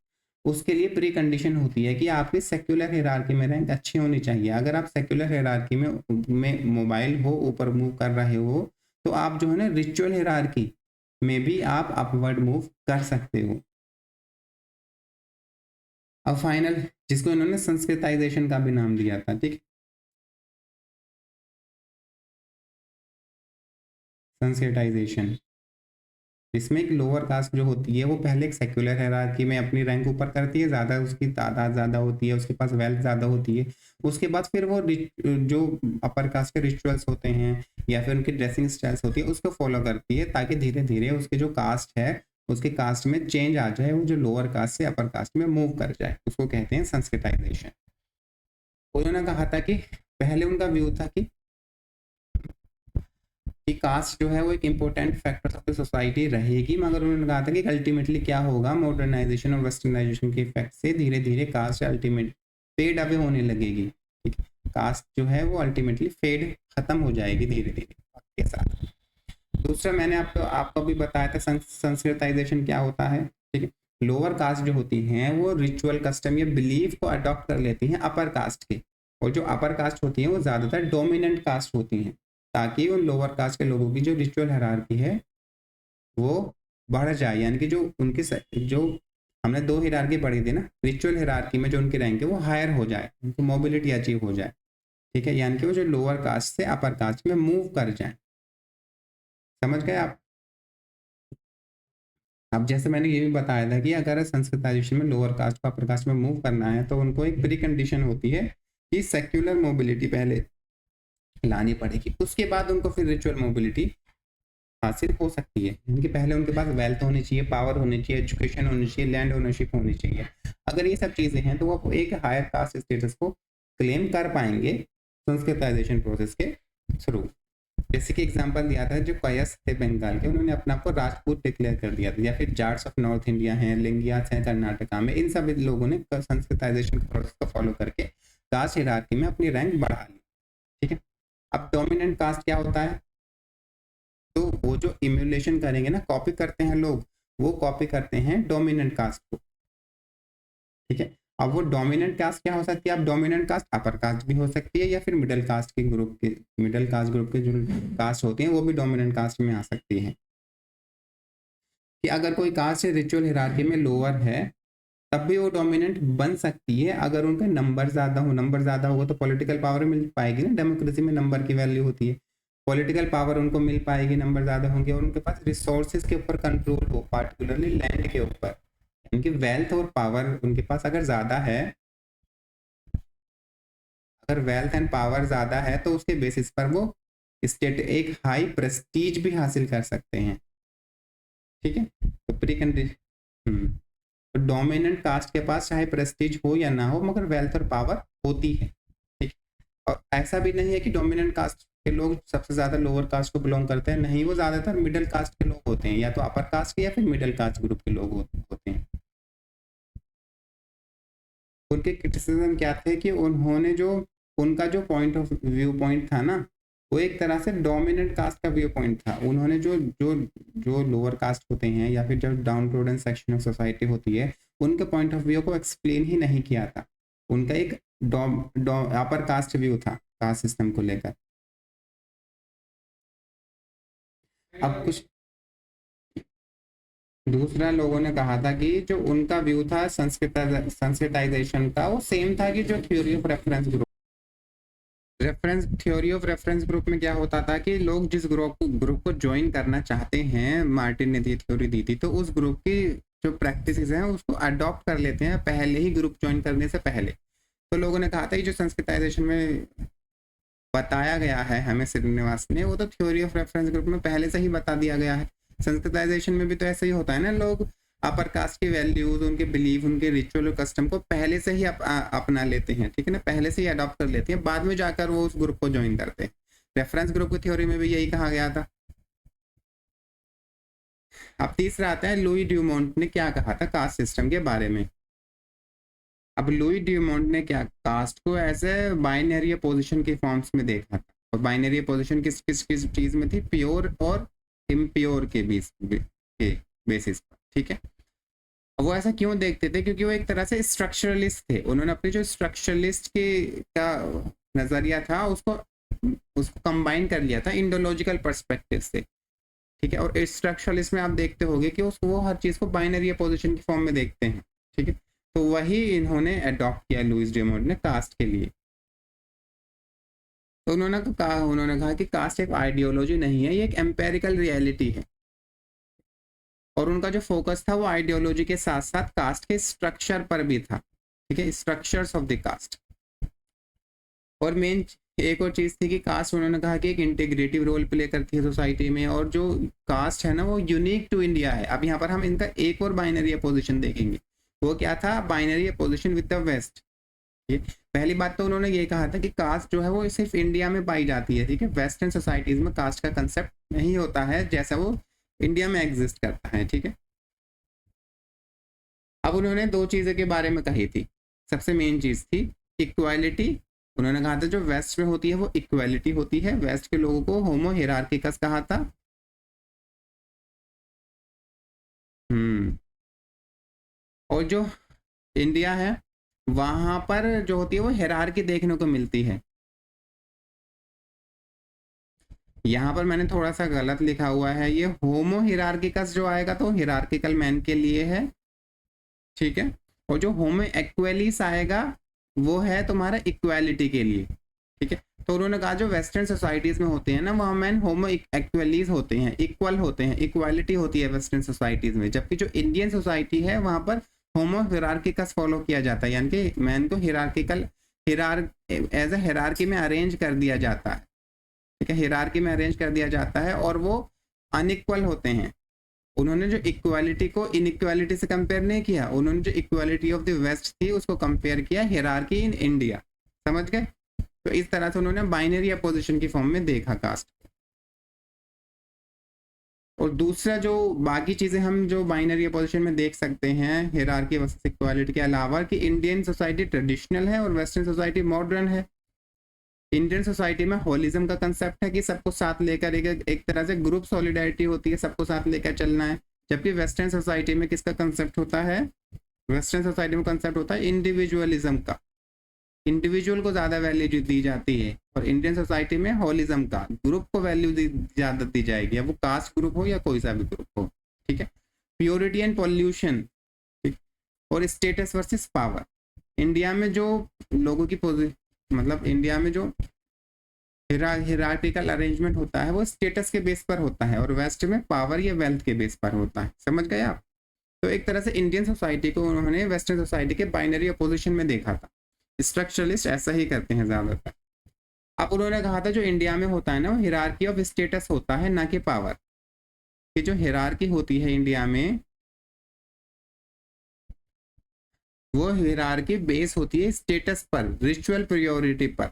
Speaker 1: उसके लिए प्री कंडीशन होती है कि आपकी सेक्युलर हिरार्की में रैंक अच्छी होनी चाहिए। अगर आप सेक्युलर हिरार्की में मोबाइल हो, ऊपर मूव कर रहे हो, तो आप जो है ना रिचुअल हिरार्की में भी आप अपवर्ड मूव कर सकते हो। अब फाइनल, जिसको इन्होंने संस्कृताइजेशन का भी नाम दिया था, ठीक, संस्कृताइजेशन। इसमें एक लोअर कास्ट जो होती है वो पहले एक सेक्युलर हायरार्की में अपनी रैंक ऊपर करती है, ज़्यादा उसकी तादाद ज़्यादा होती है, उसके पास वेल्थ ज़्यादा होती है। उसके बाद फिर वो जो अपर कास्ट के रिचुअल्स होते हैं या फिर उनकी ड्रेसिंग स्टाइल्स होती है उसको फॉलो करती है, ताकि धीरे धीरे उसके जो कास्ट है उसके कास्ट में चेंज आ जाए, वो जो लोअर कास्ट से अपर कास्ट में मूव कर जाए, उसको कहते हैं संस्कृताइजेशन। उन्होंने कहा था कि पहले उनका व्यू था कि कास्ट जो है वो एक important factor of the society रहेगी, मगर उन्होंने कहा था कि अल्टीमेटली क्या होगा, मॉडर्नाइजेशन और वेस्टर्नाइजेशन के इफेक्ट से धीरे धीरे कास्ट अल्टीमेट फेड अवे होने लगेगी, ठीक है। कास्ट जो है वो अल्टीमेटली फेड खत्म हो जाएगी धीरे धीरे वक्त के साथ। दूसरा, मैंने आपको भी बताया था संस्कृताइजेशन क्या होता है, ठीक है। लोअर कास्ट जो होती हैं वो रिचुअल, कस्टम या बिलीफ को अडॉप्ट कर लेती हैं अपर कास्ट के, और जो अपर कास्ट होती हैं वो ज़्यादातर डोमिनेंट कास्ट होती हैं, ताकि उन लोअर कास्ट के लोगों की जो रिचुअल हायरार्की है वो बढ़ जाए। यानी कि जो उनकी जो हमने 2 हायरार्की पढ़ी थी ना, रिचुअल हायरार्की में जो उनकी रैंक है वो हायर हो जाए, उनको मोबिलिटी अचीव हो जाए, ठीक है। यानी कि वो जो लोअर कास्ट से अपर कास्ट में मूव कर जाए। समझ गए आप? अब जैसे मैंने ये भी बताया था कि अगर संस्कृताइजेशन में लोअर कास्ट को अपर कास्ट में मूव करना है तो उनको एक प्री कंडीशन होती है कि सेक्युलर मोबिलिटी पहले लानी पड़ेगी, उसके बाद उनको फिर रिचुअल मोबिलिटी हासिल हो सकती है। इनके पहले उनके पास वेल्थ होनी चाहिए, पावर होनी चाहिए, एजुकेशन होनी चाहिए, लैंड ओनरशिप होनी चाहिए। अगर ये सब चीज़ें हैं तो वो एक हायर कास्ट स्टेटस को क्लेम कर पाएंगे संस्कृताइजेशन प्रोसेस के थ्रू। जैसे कि एग्जांपल दिया था जो कयस थे बंगाल के, उन्होंने अपने आप को राजपूत डिक्लेयर कर दिया था, या फिर जाट्स ऑफ नॉर्थ इंडिया हैं, लिंगियास हैं कर्नाटका में, इन सब लोगों ने संस्कृताइजेशन प्रोसेस को फॉलो करके कास्ट हायरार्की में अपनी रैंक बढ़ा ली। ठीक है, अब डोमिनेंट कास्ट क्या होता है, तो वो जो इम्यूलेशन करेंगे ना, कॉपी करते हैं लोग, वो कॉपी करते हैं डोमिनेंट कास्ट को। ठीक है, अब वो डोमिनेंट कास्ट क्या हो सकती है, अब डोमिनेंट कास्ट अपर कास्ट भी हो सकती है, या फिर मिडिल कास्ट के ग्रुप के, मिडिल कास्ट ग्रुप के जो कास्ट होते हैं वो भी डोमिनेंट कास्ट में आ सकती है। कि अगर कोई कास्ट रिचुअल हिरार्की में लोअर है तब भी वो डोमिनेंट बन सकती है अगर उनका नंबर ज़्यादा हो। नंबर ज़्यादा होगा तो पॉलिटिकल पावर मिल पाएगी ना, डेमोक्रेसी में नंबर की वैल्यू होती है। पॉलिटिकल पावर उनको मिल पाएगी, नंबर ज़्यादा होंगे, और उनके पास रिसोर्सेज के ऊपर कंट्रोल हो, पार्टिकुलरली लैंड के ऊपर। उनकी वेल्थ और पावर उनके पास अगर ज़्यादा है, अगर वेल्थ एंड पावर ज़्यादा है तो उसके बेसिस पर वो स्टेट एक हाई प्रेस्टीज भी हासिल कर सकते हैं। ठीक है, तो प्री कंडीशन, तो डोमिनेंट कास्ट के पास चाहे प्रेस्टीज हो या ना हो मगर वेल्थ और पावर होती है। ठीक, और ऐसा भी नहीं है कि डोमिनेंट कास्ट के लोग सबसे ज़्यादा लोअर कास्ट को बिलोंग करते हैं, नहीं, वो ज़्यादातर मिडिल कास्ट के लोग होते हैं, या तो अपर कास्ट के या फिर मिडिल कास्ट ग्रुप के लोग होते हैं। उनके क्रिटिसिज्म क्या थे कि उन्होंने जो उनका जो पॉइंट ऑफ व्यू पॉइंट था ना, वो एक तरह से डोमिनेंट कास्ट का व्यू पॉइंट था। उन्होंने जो जो जो लोअर कास्ट होते हैं या फिर जो डाउन टूडन सेक्शन ऑफ सोसाइटी होती है, उनके पॉइंट ऑफ व्यू को एक्सप्लेन ही नहीं किया था। उनका एक अपर कास्ट व्यू था कास्ट सिस्टम को लेकर। अब कुछ दूसरा लोगों ने कहा था कि जो उनका व्यू था संस्कृताइजेशन का, वो सेम था कि जो theory of reference group, theory of reference group में क्या होता था कि लोग जिस ग्रुप को ज्वाइन करना चाहते हैं, मार्टिन ने ये थ्योरी दी थी, तो उस ग्रुप की जो प्रैक्टिसेस हैं उसको अडॉप्ट कर लेते हैं पहले ही, ग्रुप ज्वाइन करने से पहले। तो लोगों ने कहा था कि जो संस्कृताइजेशन में बताया गया है हमें श्रीनिवास ने, वो तो थ्योरी ऑफ रेफरेंस ग्रुप में पहले से ही बता दिया गया है। संस्कृताइजेशन में भी तो ऐसा ही होता है ना, लोग अपर कास्ट की वैल्यूज, उनके बिलीफ, उनके रिचुअल और कस्टम को पहले से ही अपना लेते हैं। ठीक है ना, पहले से ही अडॉप्ट कर लेते हैं, बाद में जाकर वो उस ग्रुप को ज्वाइन करते हैं। रेफरेंस ग्रुप की थ्योरी में भी यही कहा गया था। अब तीसरा आता है लुई ड्यूमोंट ने क्या कहा था कास्ट सिस्टम के बारे में। अब लुई ड्यूमोंट ने क्या कास्ट को ऐसे बाइनरी अपोजिशन के फॉर्म्स में देखा था, और बाइनरी अपोजिशन किस किस किस चीज में थी, प्योर और इम्प्योर के बेसिस पर। ठीक है, वो ऐसा क्यों देखते थे, क्योंकि वो एक तरह से स्ट्रक्चरलिस्ट थे। उन्होंने अपने जो स्ट्रक्चरलिस्ट के का नजरिया था उसको कंबाइन कर लिया था इंडोलॉजिकल पर्सपेक्टिव से। ठीक है, और स्ट्रक्चरलिस्ट में आप देखते होंगे कि उसको वो हर चीज को बाइनरी अपोजिशन की फॉर्म में देखते हैं। ठीक है, तो वही इन्होंने अडॉप्ट किया लुईस ड्यूमोंट ने कास्ट के लिए। तो उन्होंने कहा कि कास्ट एक आइडियोलॉजी नहीं है, ये एक एम्पेरिकल रियलिटी है। और उनका जो फोकस था वो आइडियोलॉजी के साथ साथ कास्ट के स्ट्रक्चर पर भी था। ठीक है, स्ट्रक्चर्स ऑफ द कास्ट। और मेन एक और चीज थी कि कास्ट, उन्होंने कहा कि एक इंटीग्रेटिव रोल प्ले करती है सोसाइटी में, और जो कास्ट है ना वो यूनिक टू इंडिया है। अब यहाँ पर हम इनका एक और बाइनरी अपोजिशन देखेंगे, वो क्या था, binary opposition with the West. पहली बात तो उन्होंने ये कहा था कि कास्ट जो है वो सिर्फ इंडिया में पाई जाती है। ठीक है, वेस्टर्न सोसाइटीज में कास्ट का कंसेप्ट नहीं होता है जैसा वो इंडिया में एग्जिस्ट करता है। ठीक है, अब उन्होंने दो चीज़ों के बारे में कही थी। सबसे मेन चीज़ थी इक्वालिटी। उन्होंने कहा था जो वेस्ट में होती है वो इक्वालिटी होती है। वेस्ट के लोगों को होमो हिरार्किकस कहा था। और जो इंडिया है वहाँ पर जो होती है वो हिरार्की देखने को मिलती है। यहाँ पर मैंने थोड़ा सा गलत लिखा हुआ है, ये होमो हिरार्किकस जो आएगा तो हिरार्किकल मैन के लिए है। ठीक है, और जो होमो इक्वालिस आएगा वो है तुम्हारा इक्वालिटी के लिए। ठीक है, तो उन्होंने कहा जो वेस्टर्न सोसाइटीज में होते हैं ना वहाँ मैन होमो इक्वलीज होते हैं, इक्वल होते हैं, इक्वालिटी होती है वेस्टर्न सोसाइटीज में, जबकि जो इंडियन सोसाइटी है वहाँ पर होमो हिरार्किकस फॉलो किया जाता है, यानी कि मैन को हिरार्किकल एज ए हिरार्की में अरेंज कर दिया जाता है, ठीक है, हिरार्की में अरेंज कर दिया जाता है और वो अनइक्वल होते हैं। उन्होंने जो इक्वालिटी को इनइक्वालिटी से कंपेयर नहीं किया, उन्होंने जो इक्वालिटी ऑफ द वेस्ट थी उसको कंपेयर किया हिरार्की इन इंडिया, समझ गए। तो इस तरह से उन्होंने बाइनरी अपोजिशन की फॉर्म में देखा कास्ट। और दूसरा जो बाकी चीजें हम जो बाइनरी अपोजिशन में देख सकते हैं हिरार्की वर्सेस इक्वालिटी के अलावा, कि इंडियन सोसाइटी ट्रेडिशनल है और वेस्टर्न सोसाइटी मॉडर्न है। इंडियन सोसाइटी में होलिज्म का कंसेप्ट है कि सबको साथ लेकर एक तरह से ग्रुप सॉलिडारिटी होती है, सबको साथ लेकर चलना है, जबकि वेस्टर्न सोसाइटी में किसका कंसेप्ट होता है, वेस्टर्न सोसाइटी में कंसेप्ट होता है इंडिविजुअलिज्म का, इंडिविजुअल को ज्यादा वैल्यू दी जाती है, और इंडियन सोसाइटी में होलिज्म का, ग्रुप को वैल्यू ज्यादा दी जाएगी, वो कास्ट ग्रुप हो या कोई सा भी ग्रुप हो, ठीक है। प्योरिटी एंड पॉल्यूशन और स्टेटस वर्सेस पावर। इंडिया में जो लोगों की मतलब इंडिया में जो हिरार्किकल अरेंजमेंट होता है वो स्टेटस के बेस पर होता है, और वेस्ट में पावर या वेल्थ के बेस पर होता है, समझ गए आप। तो एक तरह से इंडियन सोसाइटी को उन्होंने वेस्टर्न सोसाइटी के बाइनरी अपोजिशन में देखा था। स्ट्रक्चरलिस्ट ऐसा ही करते हैं ज्यादातर। अब उन्होंने कहा था जो इंडिया में होता है ना वो हिरार्की ऑफ स्टेटस होता है, ना कि पावर। कि जो हिरार्की होती है इंडिया में वो हिरार्की बेस होती है स्टेटस पर, रिचुअल प्रियोरिटी पर,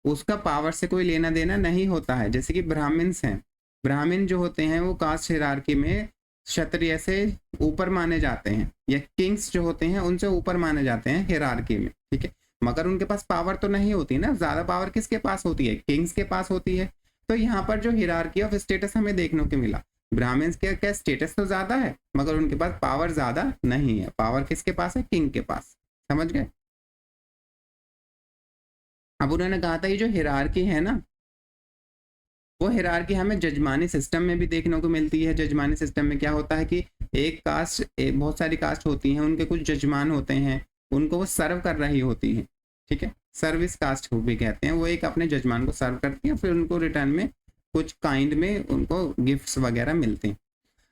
Speaker 1: उसका पावर से कोई लेना देना नहीं होता है। जैसे कि ब्राह्मण्स हैं, ब्राह्मण जो होते हैं वो कास्ट हिरार्की में क्षत्रिय से ऊपर माने जाते हैं, या किंग्स जो होते हैं उनसे ऊपर माने जाते हैं हिरार्की में, ठीक है, मगर उनके पास पावर तो नहीं होती ना, ज्यादा पावर किसके पास होती है, किंग्स के पास होती है। तो यहाँ पर जो हिरार्की ऑफ स्टेटस हमें देखने को मिला, ब्राह्मण्स के क्या स्टेटस तो ज्यादा है मगर उनके पास पावर ज्यादा नहीं है, पावर किसके पास है, किंग के पास, समझ गए। अब उन्होंने कहा था ये जो हिरार्की है ना वो हिरार्की हमें जजमानी सिस्टम में भी देखने को मिलती है। जजमानी सिस्टम में क्या होता है कि एक कास्ट, बहुत सारी कास्ट होती हैं, उनके कुछ जजमान होते हैं, उनको वो सर्व कर रही होती हैं, ठीक है, सर्विस कास्ट को भी कहते हैं। वो एक अपने जजमान को सर्व करती हैं, फिर उनको रिटर्न में कुछ काइंड में उनको गिफ्ट्स वगैरह मिलते हैं।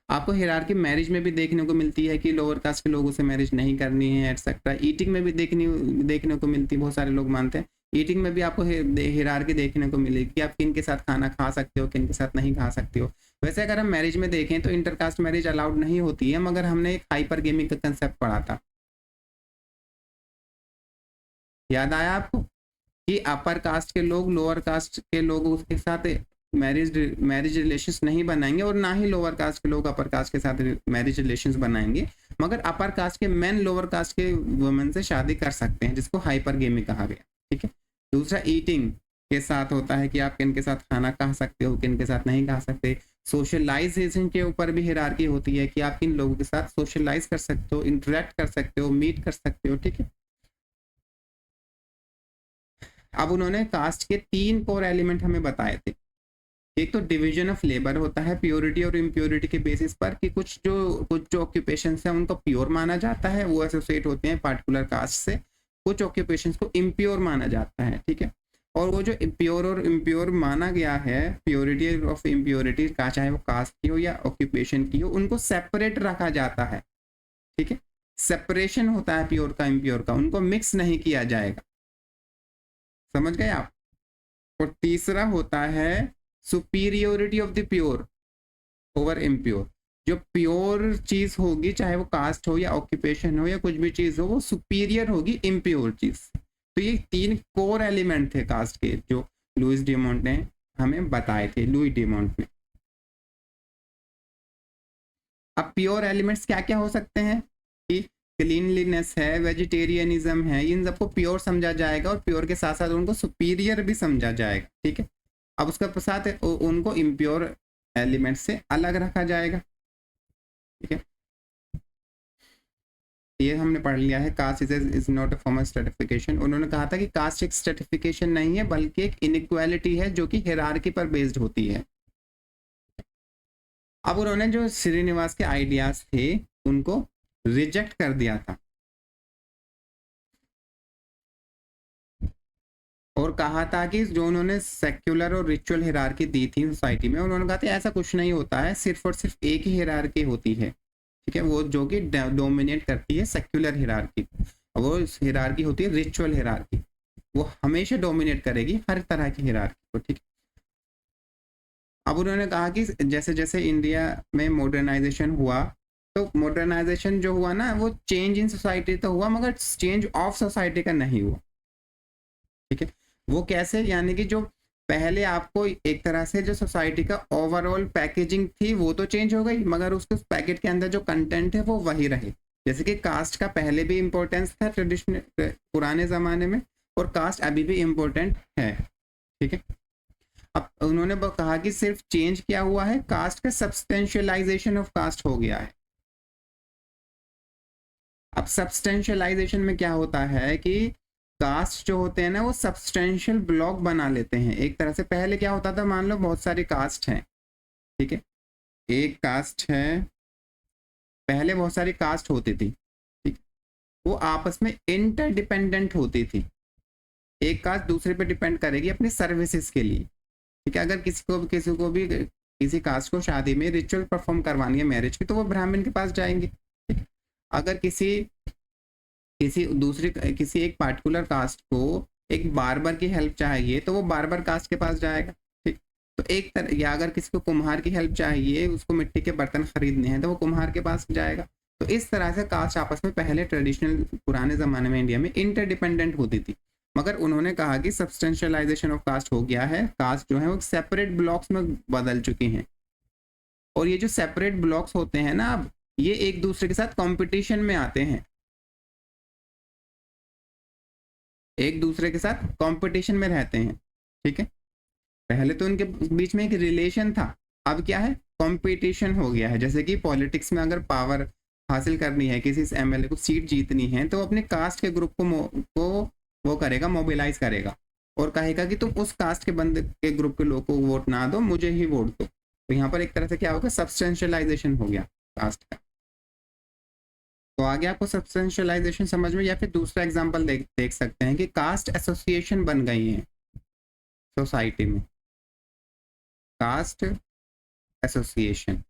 Speaker 1: आपको हिरार्की मैरिज में भी देखने को मिलती है कि लोअर कास्ट के लोगों से मैरिज नहीं करनी है एटसेट्रा। ईटिंग में भी देखने को मिलती है, बहुत सारे लोग मानते हैं ईटिंग में भी आपको हिरार्की देखने को मिलेगी कि आप किन के साथ खाना खा सकते हो, किन के साथ नहीं खा सकते हो। वैसे अगर हम मैरिज में देखें तो इंटरकास्ट मैरिज अलाउड नहीं होती है, मगर हमने एक हाइपर गेमिंग का कंसेप्ट पढ़ा था, याद आया आपको, कि अपर कास्ट के लोग लोअर कास्ट के लोगों के साथ मैरिज रिलेशंस नहीं बनाएंगे, और ना ही लोअर कास्ट के लोग अपर कास्ट के साथ मैरिज रिलेशंस बनाएंगे, मगर अपर कास्ट के मेन लोअर कास्ट के वुमेन से शादी कर सकते हैं, जिसको हाइपर गेमिंग कहा गया, ठीक है। दूसरा ईटिंग के साथ होता है कि आप किन के साथ खाना खा सकते हो, किन के साथ नहीं खा सकते। सोशलाइजेशन के ऊपर भी हिरार्की होती है कि आप किन लोगों के साथ सोशलाइज कर सकते हो, इंटरेक्ट कर सकते हो, मीट कर सकते हो, ठीक है। अब उन्होंने कास्ट के 3 कोर एलिमेंट हमें बताए थे। एक तो डिवीजन ऑफ लेबर होता है प्योरिटी और इम्प्योरिटी के बेसिस पर, कि कुछ जो ऑक्यूपेशन है उनको प्योर माना जाता है, वो एसोसिएट होते हैं पार्टिकुलर कास्ट से, कुछ ऑक्यूपेशंस को इम्प्योर माना जाता है, ठीक है। और वो जो प्योर और इम्प्योर माना गया है, प्योरिटी ऑफ इम्प्योरिटी का, चाहे वो कास्ट की हो या ऑक्यूपेशन की हो, उनको सेपरेट रखा जाता है, ठीक है। सेपरेशन होता है प्योर का इम्प्योर का, उनको मिक्स नहीं किया जाएगा, समझ गए आप। और तीसरा होता है superiority of the pure over impure. जो प्योर चीज होगी, चाहे वो कास्ट हो या ऑक्यूपेशन हो या कुछ भी चीज हो, वो सुपीरियर होगी इम्प्योर चीज। तो ये 3 कोर एलिमेंट थे कास्ट के, जो लुइस डिमोंट ने हमें बताए थे, लुई डिमोंट ने। अब प्योर एलिमेंट्स क्या क्या हो सकते हैं, कि क्लीनलीनेस है, वेजिटेरियनिज्म है, इन सबको प्योर समझा जाएगा, और प्योर के साथ साथ उनको सुपीरियर भी समझा जाएगा, ठीक है। अब उसका साथ उनको इम्प्योर एलिमेंट से अलग रखा जाएगा, ठीक है। ये हमने पढ़ लिया है, caste is not a form of stratification. उन्होंने कहा था कि कास्ट एक स्ट्रेटिफिकेशन नहीं है, बल्कि एक इनइक्वालिटी है जो कि हिरार्की पर बेस्ड होती है। अब उन्होंने जो श्रीनिवास के आइडियाज थे उनको रिजेक्ट कर दिया था, और और कहा था कि जो उन्होंने सेक्युलर और रिचुअल हिरार्की दी थी सोसाइटी में, उन्होंने कहा था ऐसा कुछ नहीं होता है, सिर्फ और सिर्फ एक ही हिरार्की होती है, ठीक है, वो जो कि डोमिनेट करती है सेक्युलर हिरार्की, वो हिरार्की होती है रिचुअल हिरार्की, वो हमेशा डोमिनेट करेगी हर तरह की हिरार्की को, ठीक है। अब उन्होंने कहा कि जैसे जैसे इंडिया में मॉडर्नाइजेशन हुआ, तो मॉडर्नाइजेशन जो हुआ ना, वो चेंज इन सोसाइटी तो हुआ मगर चेंज ऑफ सोसाइटी का नहीं हुआ, ठीक है। वो कैसे, यानी कि जो पहले आपको एक तरह से जो सोसाइटी का ओवरऑल पैकेजिंग थी वो तो चेंज हो गई, मगर उसके उस पैकेट के अंदर जो कंटेंट है वो वही रहे। जैसे कि कास्ट का पहले भी इम्पोर्टेंस था ट्रेडिशनल पुराने ज़माने में, और कास्ट अभी भी इम्पोर्टेंट है, ठीक है। अब उन्होंने कहा कि सिर्फ चेंज क्या हुआ है, कास्ट का सब्सटेंशियलाइजेशन ऑफ कास्ट हो गया है। अब सब्सटेंशियलाइजेशन में क्या होता है कि कास्ट जो होते हैं ना, वो सब्सटेंशियल ब्लॉक बना लेते हैं एक तरह से। पहले क्या होता था, मान लो बहुत सारी कास्ट हैं, ठीक है, एक कास्ट है, पहले बहुत सारी कास्ट होती थी, ठीक, वो आपस में इंटरडिपेंडेंट होती थी, एक कास्ट दूसरे पे डिपेंड करेगी अपनी सर्विसेज के लिए, ठीक है। अगर किसी को भी किसी कास्ट को शादी में रिचुअल परफॉर्म करवानी है मैरिज की, तो वो ब्राह्मण के पास जाएंगे, ठीक। अगर किसी एक पार्टिकुलर कास्ट को एक बार्बर की हेल्प चाहिए, तो वो बार्बर कास्ट के पास जाएगा, ठीक। तो एक तरह, या अगर किसी को कुम्हार की हेल्प चाहिए, उसको मिट्टी के बर्तन खरीदने हैं, तो वो कुम्हार के पास जाएगा। तो इस तरह से कास्ट आपस में पहले ट्रेडिशनल पुराने ज़माने में इंडिया में इंटरडिपेंडेंट होती थी, मगर उन्होंने कहा कि सब्सटेंशियलाइजेशन ऑफ कास्ट हो गया है, कास्ट जो है वो सेपरेट ब्लॉक्स में बदल चुकी हैं, और ये जो सेपरेट ब्लॉक्स होते हैं ना, अब ये एक दूसरे के साथ कंपटीशन में आते हैं, एक दूसरे के साथ कंपटीशन में रहते हैं, ठीक है। पहले तो उनके बीच में एक रिलेशन था, अब क्या है, कंपटीशन हो गया है। जैसे कि पॉलिटिक्स में अगर पावर हासिल करनी है, किसी एमएलए को सीट जीतनी है, तो अपने कास्ट के ग्रुप को वो करेगा, मोबिलाइज करेगा, और कहेगा कि तुम उस कास्ट के बंदे के ग्रुप के लोगों को वोट ना दो, मुझे ही वोट दो। तो यहाँ पर एक तरह से क्या होगा, सब्सटेंशियलाइजेशन हो गया कास्ट का। तो आगे आपको सब्सटेंशियलाइजेशन समझ में, या फिर दूसरा एग्जांपल देख सकते हैं कि कास्ट एसोसिएशन बन गई हैं सोसाइटी में, कास्ट एसोसिएशन,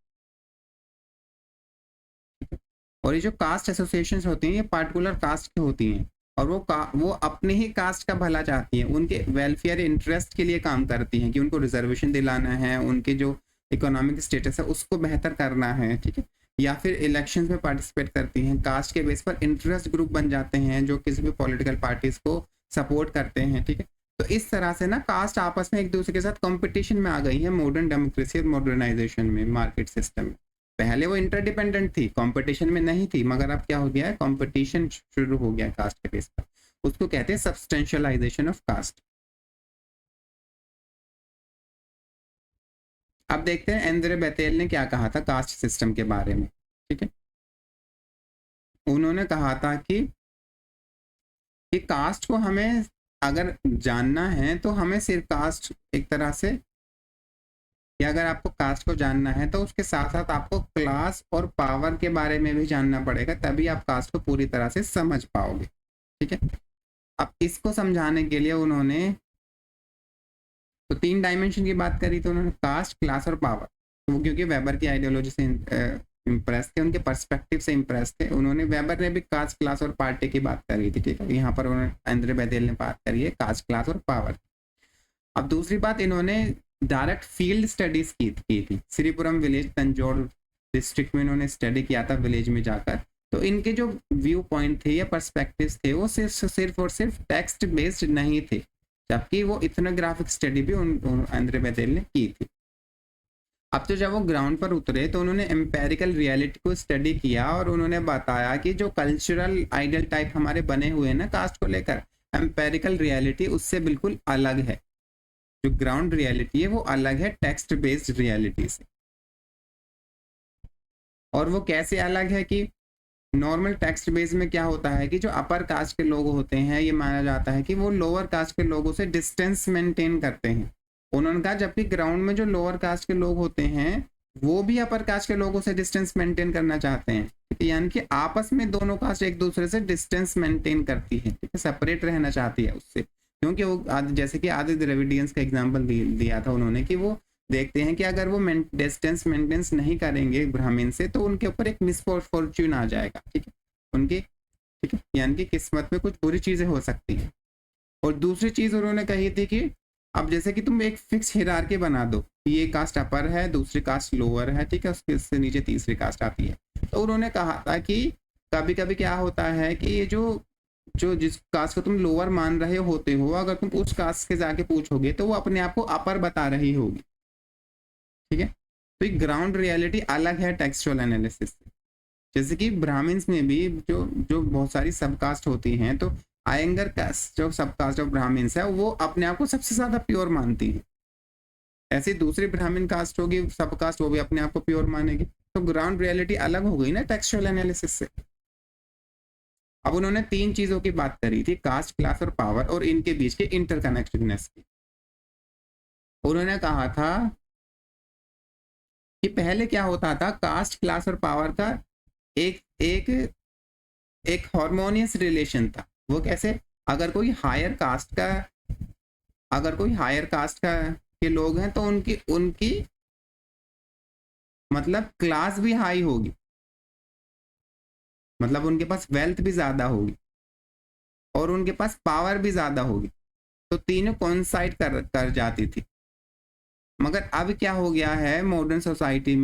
Speaker 1: और ये जो कास्ट एसोसिएशंस होती हैं, ये पार्टिकुलर कास्ट की होती हैं, और वो अपने ही कास्ट का भला चाहती हैं, उनके वेलफेयर इंटरेस्ट के लिए काम करती हैं कि उनको रिजर्वेशन दिलाना है, उनके जो इकोनॉमिक स्टेटस है उसको बेहतर करना है, ठीक है। या फिर इलेक्शंस में पार्टिसिपेट करती हैं, कास्ट के बेस पर इंटरेस्ट ग्रुप बन जाते हैं जो किसी भी पॉलिटिकल पार्टीज को सपोर्ट करते हैं, ठीक है। तो इस तरह से ना कास्ट आपस में एक दूसरे के साथ कंपटीशन में आ गई है मॉडर्न डेमोक्रेसी और मॉडर्नाइजेशन में, मार्केट सिस्टम में। पहले वो इंटरडिपेंडेंट थी, कंपटीशन में नहीं थी, मगर अब क्या हो गया है, कंपटीशन शुरू हो गया कास्ट के बेस पर। उसको कहते हैं सब्सटेंशियलाइजेशन ऑफ कास्ट। अब देखते हैं एंद्रे बेतेल ने क्या कहा था कास्ट सिस्टम के बारे में, ठीक है। उन्होंने कहा था कि कास्ट को हमें अगर जानना है, तो हमें सिर्फ कास्ट एक तरह से, या अगर आपको कास्ट को जानना है तो उसके साथ साथ आपको क्लास और पावर के बारे में भी जानना पड़ेगा, तभी आप कास्ट को पूरी तरह से समझ पाओगे, ठीक है। अब इसको समझाने के लिए उन्होंने तो 3 डायमेंशन की बात करी, तो उन्होंने कास्ट, क्लास और पावर। तो वो क्योंकि वेबर की आइडियोलॉजी से इम्प्रेस थे, उनके पर्सपेक्टिव से इम्प्रेस थे, उन्होंने, वेबर ने भी कास्ट, क्लास और पार्टी की बात करी थी, ठीक है। यहाँ पर उन्होंने एंद्रे बेतेल ने बात करी है कास्ट, क्लास और पावर। अब दूसरी बात, इन्होंने डायरेक्ट फील्ड स्टडीज की थी, श्रीपुरम विलेज तंजौर डिस्ट्रिक्ट में इन्होंने स्टडी किया था विलेज में जाकर। तो इनके जो व्यू पॉइंट थे या पर्सपेक्टिव थे, वो सिर्फ और सिर्फ टेक्स्ट बेस्ड नहीं थे, जबकि वो इथनोग्राफिक स्टडी भी एंद्रे बेतेल ने की थी। अब तो जब वो ग्राउंड पर उतरे, तो उन्होंने एम्पेरिकल रियलिटी को स्टडी किया, और उन्होंने बताया कि जो कल्चरल आइडियल टाइप हमारे बने हुए हैं ना कास्ट को लेकर, एम्पेरिकल रियलिटी उससे बिल्कुल अलग है। जो ग्राउंड रियलिटी है वो अलग है टेक्स्ट बेस्ड रियलिटी से। और वो कैसे अलग है कि नॉर्मल टेक्स्ट बेस में क्या होता है कि जो अपर कास्ट के लोग होते हैं, ये माना जाता है कि वो लोअर कास्ट के लोगों से डिस्टेंस मेंटेन करते हैं। उन्होंने कहा जबकि ग्राउंड में जो लोअर कास्ट के लोग होते हैं, वो भी अपर कास्ट के लोगों से डिस्टेंस मेंटेन करना चाहते हैं, ठीक है। यानी कि आपस में दोनों कास्ट एक दूसरे से डिस्टेंस मेंटेन करती है, ठीक है, सेपरेट रहना चाहती है उससे, क्योंकि वो जैसे कि आदि द्रविडियंस का एग्जाम्पल दिया था उन्होंने कि वो देखते हैं कि अगर वो डिस्टेंस मेंटेनेंस नहीं करेंगे ब्राह्मण से तो उनके ऊपर एक मिसफॉर्चून आ जाएगा, ठीक है, उनकी, ठीक है, यानी कि किस्मत में कुछ बुरी चीजें हो सकती हैं। और दूसरी चीज उन्होंने कही थी कि अब जैसे कि तुम एक फिक्स हिरार्की बना दो, ये कास्ट अपर है, दूसरी कास्ट लोअर है, ठीक है, उसके नीचे तीसरी कास्ट आती है। तो उन्होंने कहा था कि कभी कभी क्या होता है कि ये जो जो जिस कास्ट को तुम लोअर मान रहे होते हो, अगर तुम उस कास्ट के जाके पूछोगे तो वो अपने आप को अपर बता रही होगी, ठीक है। तो ये ग्राउंड रियलिटी अलग है टेक्सचुअल एनालिसिस से। जैसे कि ब्राह्मण्स में भी जो जो बहुत सारी सब कास्ट होती हैं, तो आयंगर कास्ट जो सब कास्ट ऑफ ब्राह्मण्स है वो अपने आप को सबसे ज्यादा प्योर मानती है। ऐसी दूसरी ब्राह्मण कास्ट होगी सब कास्ट, वो भी अपने आप को प्योर मानेगी। तो ग्राउंड रियलिटी अलग हो गई ना टेक्सचुअल एनालिसिस से। अब उन्होंने तीन चीजों की बात करी थी, कास्ट, क्लास और पावर, और इनके बीच के इंटरकनेक्टेडनेस की। उन्होंने कहा था कि पहले क्या होता था, कास्ट, क्लास और पावर का एक एक एक हार्मोनियस रिलेशन था। वो कैसे, अगर कोई हायर कास्ट का के लोग हैं तो उनकी उनकी मतलब क्लास भी हाई होगी, मतलब उनके पास वेल्थ भी ज्यादा होगी और उनके पास पावर भी ज्यादा होगी, तो तीनों कॉन्साइड कर जाती थी। मगर अब क्या हो गया है, मॉडर्न सोसाइटी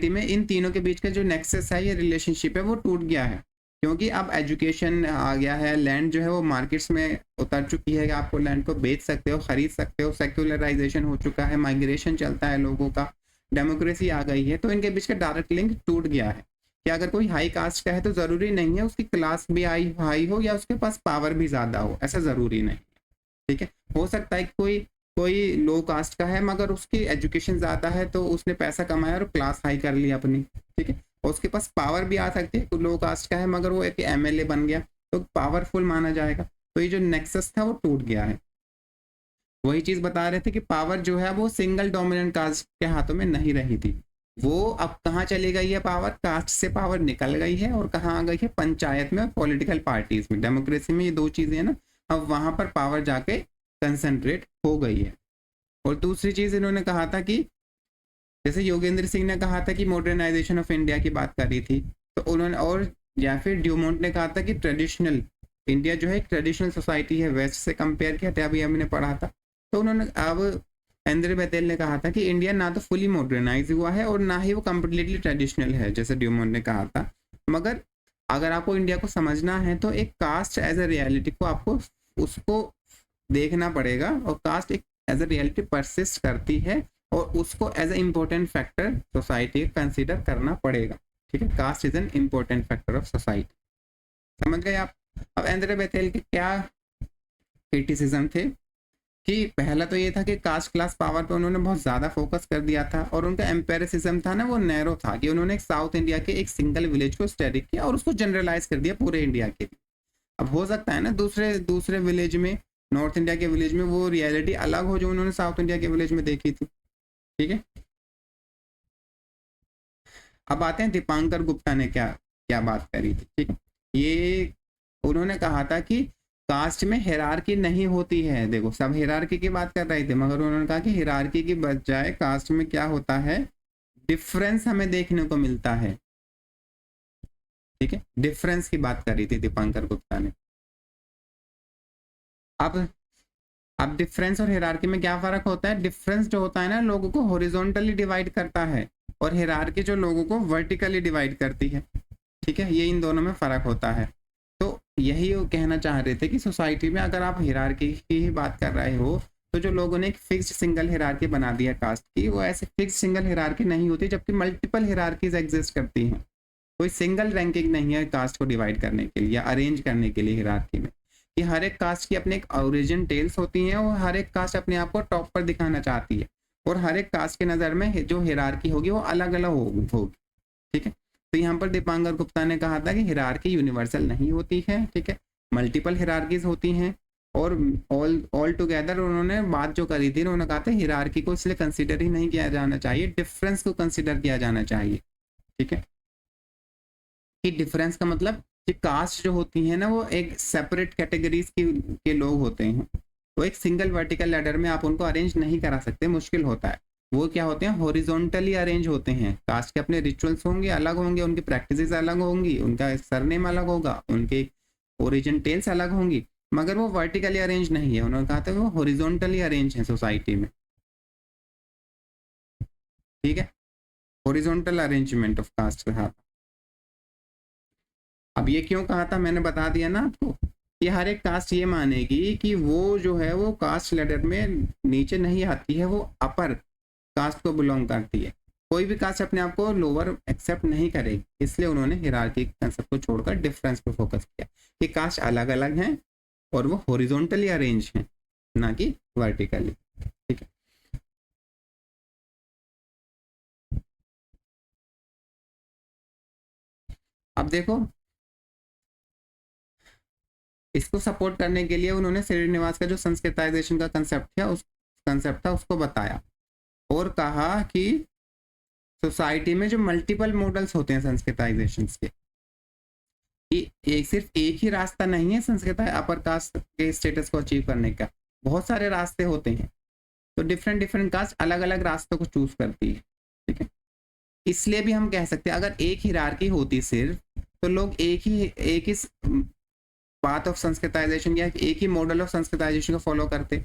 Speaker 1: में इन तीनों के बीच का जो नेक्सस है, ये रिलेशनशिप है, वो टूट गया है। क्योंकि अब एजुकेशन आ गया है, लैंड जो है वो मार्केट्स में उतर चुकी है, आपको लैंड को बेच सकते हो, खरीद सकते हो, सेक्युलराइजेशन हो चुका है, माइग्रेशन चलता है लोगों का, डेमोक्रेसी आ गई है। तो इनके बीच का डायरेक्ट लिंक टूट गया है कि अगर कोई हाई कास्ट का है तो जरूरी नहीं है उसकी क्लास भी हाई हो या उसके पास पावर भी ज्यादा हो, ऐसा जरूरी नहीं, ठीक है। हो सकता है कि कोई कोई लो कास्ट का है मगर उसकी एजुकेशन ज्यादा है, तो उसने पैसा कमाया और क्लास हाई कर ली अपनी, ठीक है, और उसके पास पावर भी आ सकती है। लो कास्ट का है मगर वो एक एमएलए बन गया तो पावरफुल माना जाएगा। तो ये जो नेक्सस था वो टूट गया है। वही चीज बता रहे थे कि पावर जो है वो सिंगल डोमिनेंट कास्ट के हाथों में नहीं रही थी, वो अब कहाँ चली गई है, पावर कास्ट से पावर निकल गई है और कहाँ आ गई है, पंचायत में और पॉलिटिकल पार्टीज में। डेमोक्रेसी में ये दो चीजें हैं ना, अब वहां पर पावर जाके कंसंट्रेट हो गई है। और दूसरी चीज इन्होंने कहा था कि जैसे योगेंद्र सिंह ने कहा था कि मॉडर्नाइजेशन ऑफ इंडिया की बात करी थी, तो उन्होंने, और या फिर ड्यूमोंट ने कहा था कि ट्रेडिशनल इंडिया जो है एक ट्रेडिशनल सोसाइटी है, वेस्ट से कंपेयर किया था, अभी हमने पढ़ा था। तो उन्होंने, अब एंड्रे बेतेल ने कहा था कि इंडिया ना तो फुली मॉडर्नाइज हुआ है और ना ही वो कम्प्लीटली ट्रेडिशनल है, जैसे ड्यूमोंट ने कहा था। मगर अगर आपको इंडिया को समझना है तो एक कास्ट एज ए रियलिटी को आपको उसको देखना पड़ेगा, और कास्ट एक एज ए रियलिटी परसिस्ट करती है और उसको as a important factor society consider करना पड़ेगा, ठीक है। Caste is an important factor of society, समझ गए आप। अब एंड्रे बेतेल के क्या क्रिटिसिज्म थे कि पहला तो ये था कि कास्ट, क्लास, पावर पे उन्होंने बहुत ज्यादा फोकस कर दिया था, और उनका एम्पेरिसिज्म था ना वो नैरो था, कि उन्होंने एक साउथ इंडिया के एक सिंगल विलेज को स्टडी किया और उसको जनरलाइज कर दिया पूरे इंडिया के लिए। अब हो सकता है ना दूसरे विलेज में, नॉर्थ इंडिया के विलेज में वो रियलिटी अलग हो जो उन्होंने साउथ इंडिया के विलेज में देखी थी, ठीक है। अब आते हैं दीपांकर गुप्ता ने क्या क्या बात करी थी, ठीक है। ये उन्होंने कहा था कि कास्ट में हिरार्की नहीं होती है। देखो, सब हिरार्की की बात कर रहे थे मगर उन्होंने कहा कि हिरार्की की बजाय कास्ट में क्या होता है, डिफरेंस हमें देखने को मिलता है, ठीक है। डिफरेंस की बात करी थी दीपांकर गुप्ता ने। अब डिफरेंस और हिरार्की में क्या फर्क होता है, डिफरेंस जो होता है ना लोगों को हॉरिजॉन्टली डिवाइड करता है, और हिरार्की जो लोगों को वर्टिकली डिवाइड करती है, ठीक है। ये इन दोनों में फर्क होता है। तो यही वो कहना चाह रहे थे कि सोसाइटी में अगर आप हिरार्की की ही बात कर रहे हो, तो जो लोगों ने एक फिक्स्ड सिंगल हिरार्की बना दिया कास्ट की, वो ऐसे फिक्स्ड सिंगल हिरार्की नहीं होती, जबकि मल्टीपल हिरार्कीज एग्जिस्ट करती हैं। कोई सिंगल रैंकिंग नहीं है कास्ट को डिवाइड करने के लिए या अरेंज करने के लिए हिरार्की में, कि हर एक कास्ट की अपनी एक ओरिजिन टेल्स होती हैं और हर एक कास्ट अपने आप को टॉप पर दिखाना चाहती है, और हर एक कास्ट के नज़र में जो हिरार्की होगी वो अलग अलग होगी, ठीक है। तो यहाँ पर दीपांकर गुप्ता ने कहा था कि हिरार्की यूनिवर्सल नहीं होती है, ठीक है, मल्टीपल हिरार्कीज होती हैं, और ऑल टुगेदर उन्होंने बात जो करी थी, उन्होंने कहा था हिरार्की को इसलिए कंसीडर ही नहीं किया जाना चाहिए, डिफरेंस को कंसीडर किया जाना चाहिए, ठीक है। कि डिफरेंस का मतलब कि कास्ट जो होती है ना वो एक सेपरेट कैटेगरीज के लोग होते हैं, वो एक सिंगल वर्टिकल लैडर में आप उनको अरेंज नहीं करा सकते, मुश्किल होता है। वो क्या होते हैं, हॉरिजॉन्टली अरेंज होते हैं। कास्ट के अपने रिचुअल्स होंगे, अलग होंगे, उनकी प्रैक्टिसेस अलग होंगी, उनका सरनेम अलग होगा, उनके ओरिजिन टेल्स अलग होंगी, मगर वो वर्टिकली अरेंज नहीं है। उन्होंने कहा था वो हॉरिजॉन्टली अरेंज है सोसाइटी में, ठीक है, हॉरिजॉन्टल अरेंजमेंट ऑफ कास्ट रहा। अब ये क्यों कहा था, मैंने बता दिया ना आपको, कि हर एक कास्ट ये मानेगी कि वो जो है वो कास्ट लेडर में नीचे नहीं आती है, वो अपर कास्ट को बिलोंग करती है। कोई भी कास्ट अपने आप को लोअर एक्सेप्ट नहीं करेगी, इसलिए उन्होंने हिरार्की कंसेप्ट को छोड़कर डिफरेंस पे फोकस किया कि कास्ट अलग अलग हैं और वो हॉरिजॉन्टली अरेंज हैं, ना कि वर्टिकली, ठीक है। अब देखो, इसको सपोर्ट करने के लिए उन्होंने श्रीनिवास का जो संस्कृताइजेशन का कंसेप्ट था उसको बताया और कहा कि सोसाइटी में जो मल्टीपल मॉडल्स होते हैं संस्कृताइजेशन के, सिर्फ एक ही रास्ता नहीं है संस्कृत अपर कास्ट के स्टेटस को अचीव करने का, बहुत सारे रास्ते होते हैं। तो डिफरेंट कास्ट अलग अलग रास्तों को चूज करती है, ठीक है। इसलिए भी हम कह सकते हैं अगर एक हिरार्की होती सिर्फ, तो लोग एक ही पाथ ऑफ संस्कृताइजेशन या एक ही मॉडल ऑफ संस्कृताइजेशन को फॉलो करते,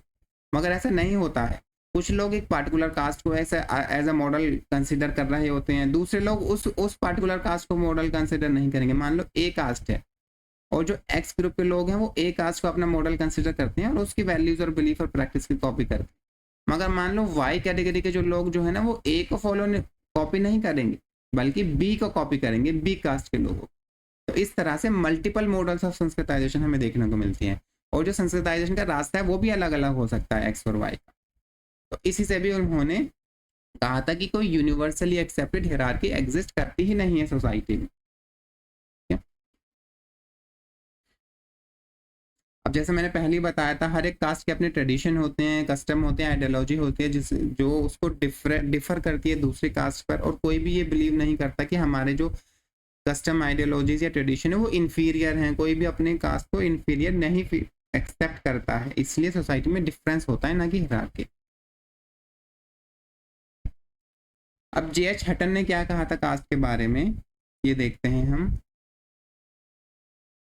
Speaker 1: मगर ऐसा नहीं होता है। कुछ लोग एक पार्टिकुलर कास्ट को ऐसे एज अ मॉडल कंसिडर कर रहे होते हैं, दूसरे लोग उस पार्टिकुलर कास्ट को मॉडल कंसिडर नहीं करेंगे। मान लो ए कास्ट है और जो एक्स ग्रुप के लोग हैं वो ए कास्ट को अपना मॉडल कंसिडर करते हैं और उसकी वैल्यूज और बिलीफ और प्रैक्टिस की कॉपी करते हैं। मगर मान लो वाई कैटेगरी के जो लोग जो है ना वो ए को कॉपी नहीं करेंगे, बल्कि बी को कॉपी करेंगे, बी कास्ट के लोगों। तो इस तरह से मल्टीपल मॉडल्स ऑफ संस्कृताइजेशन हमें देखने को मिलती हैं, और जो संस्कृताइजेशन का रास्ता है वो भी अलग अलग हो सकता है एक्स और वाई का। तो इसी से भी उन्होंने कहा था कि कोई यूनिवर्सली एक्सेप्टेड हिरार्की एग्जिस्ट करती ही नहीं है सोसाइटी में। अब जैसे मैंने पहले ही बताया था, हर एक कास्ट के अपने ट्रेडिशन होते हैं, कस्टम होते हैं, आइडियोलॉजी होती है जिस जो उसको डिफर करती है दूसरी कास्ट पर, और कोई भी ये बिलीव नहीं करता कि हमारे जो कस्टम आइडियोलॉजीज या ट्रेडिशन है वो इन्फीरियर हैं। कोई भी अपने कास्ट को इन्फीरियर नहीं एक्सेप्ट करता है, इसलिए सोसाइटी में डिफरेंस होता है, ना कि हिरार्की। अब J.H. हटन ने क्या कहा था कास्ट के बारे में, ये देखते हैं हम।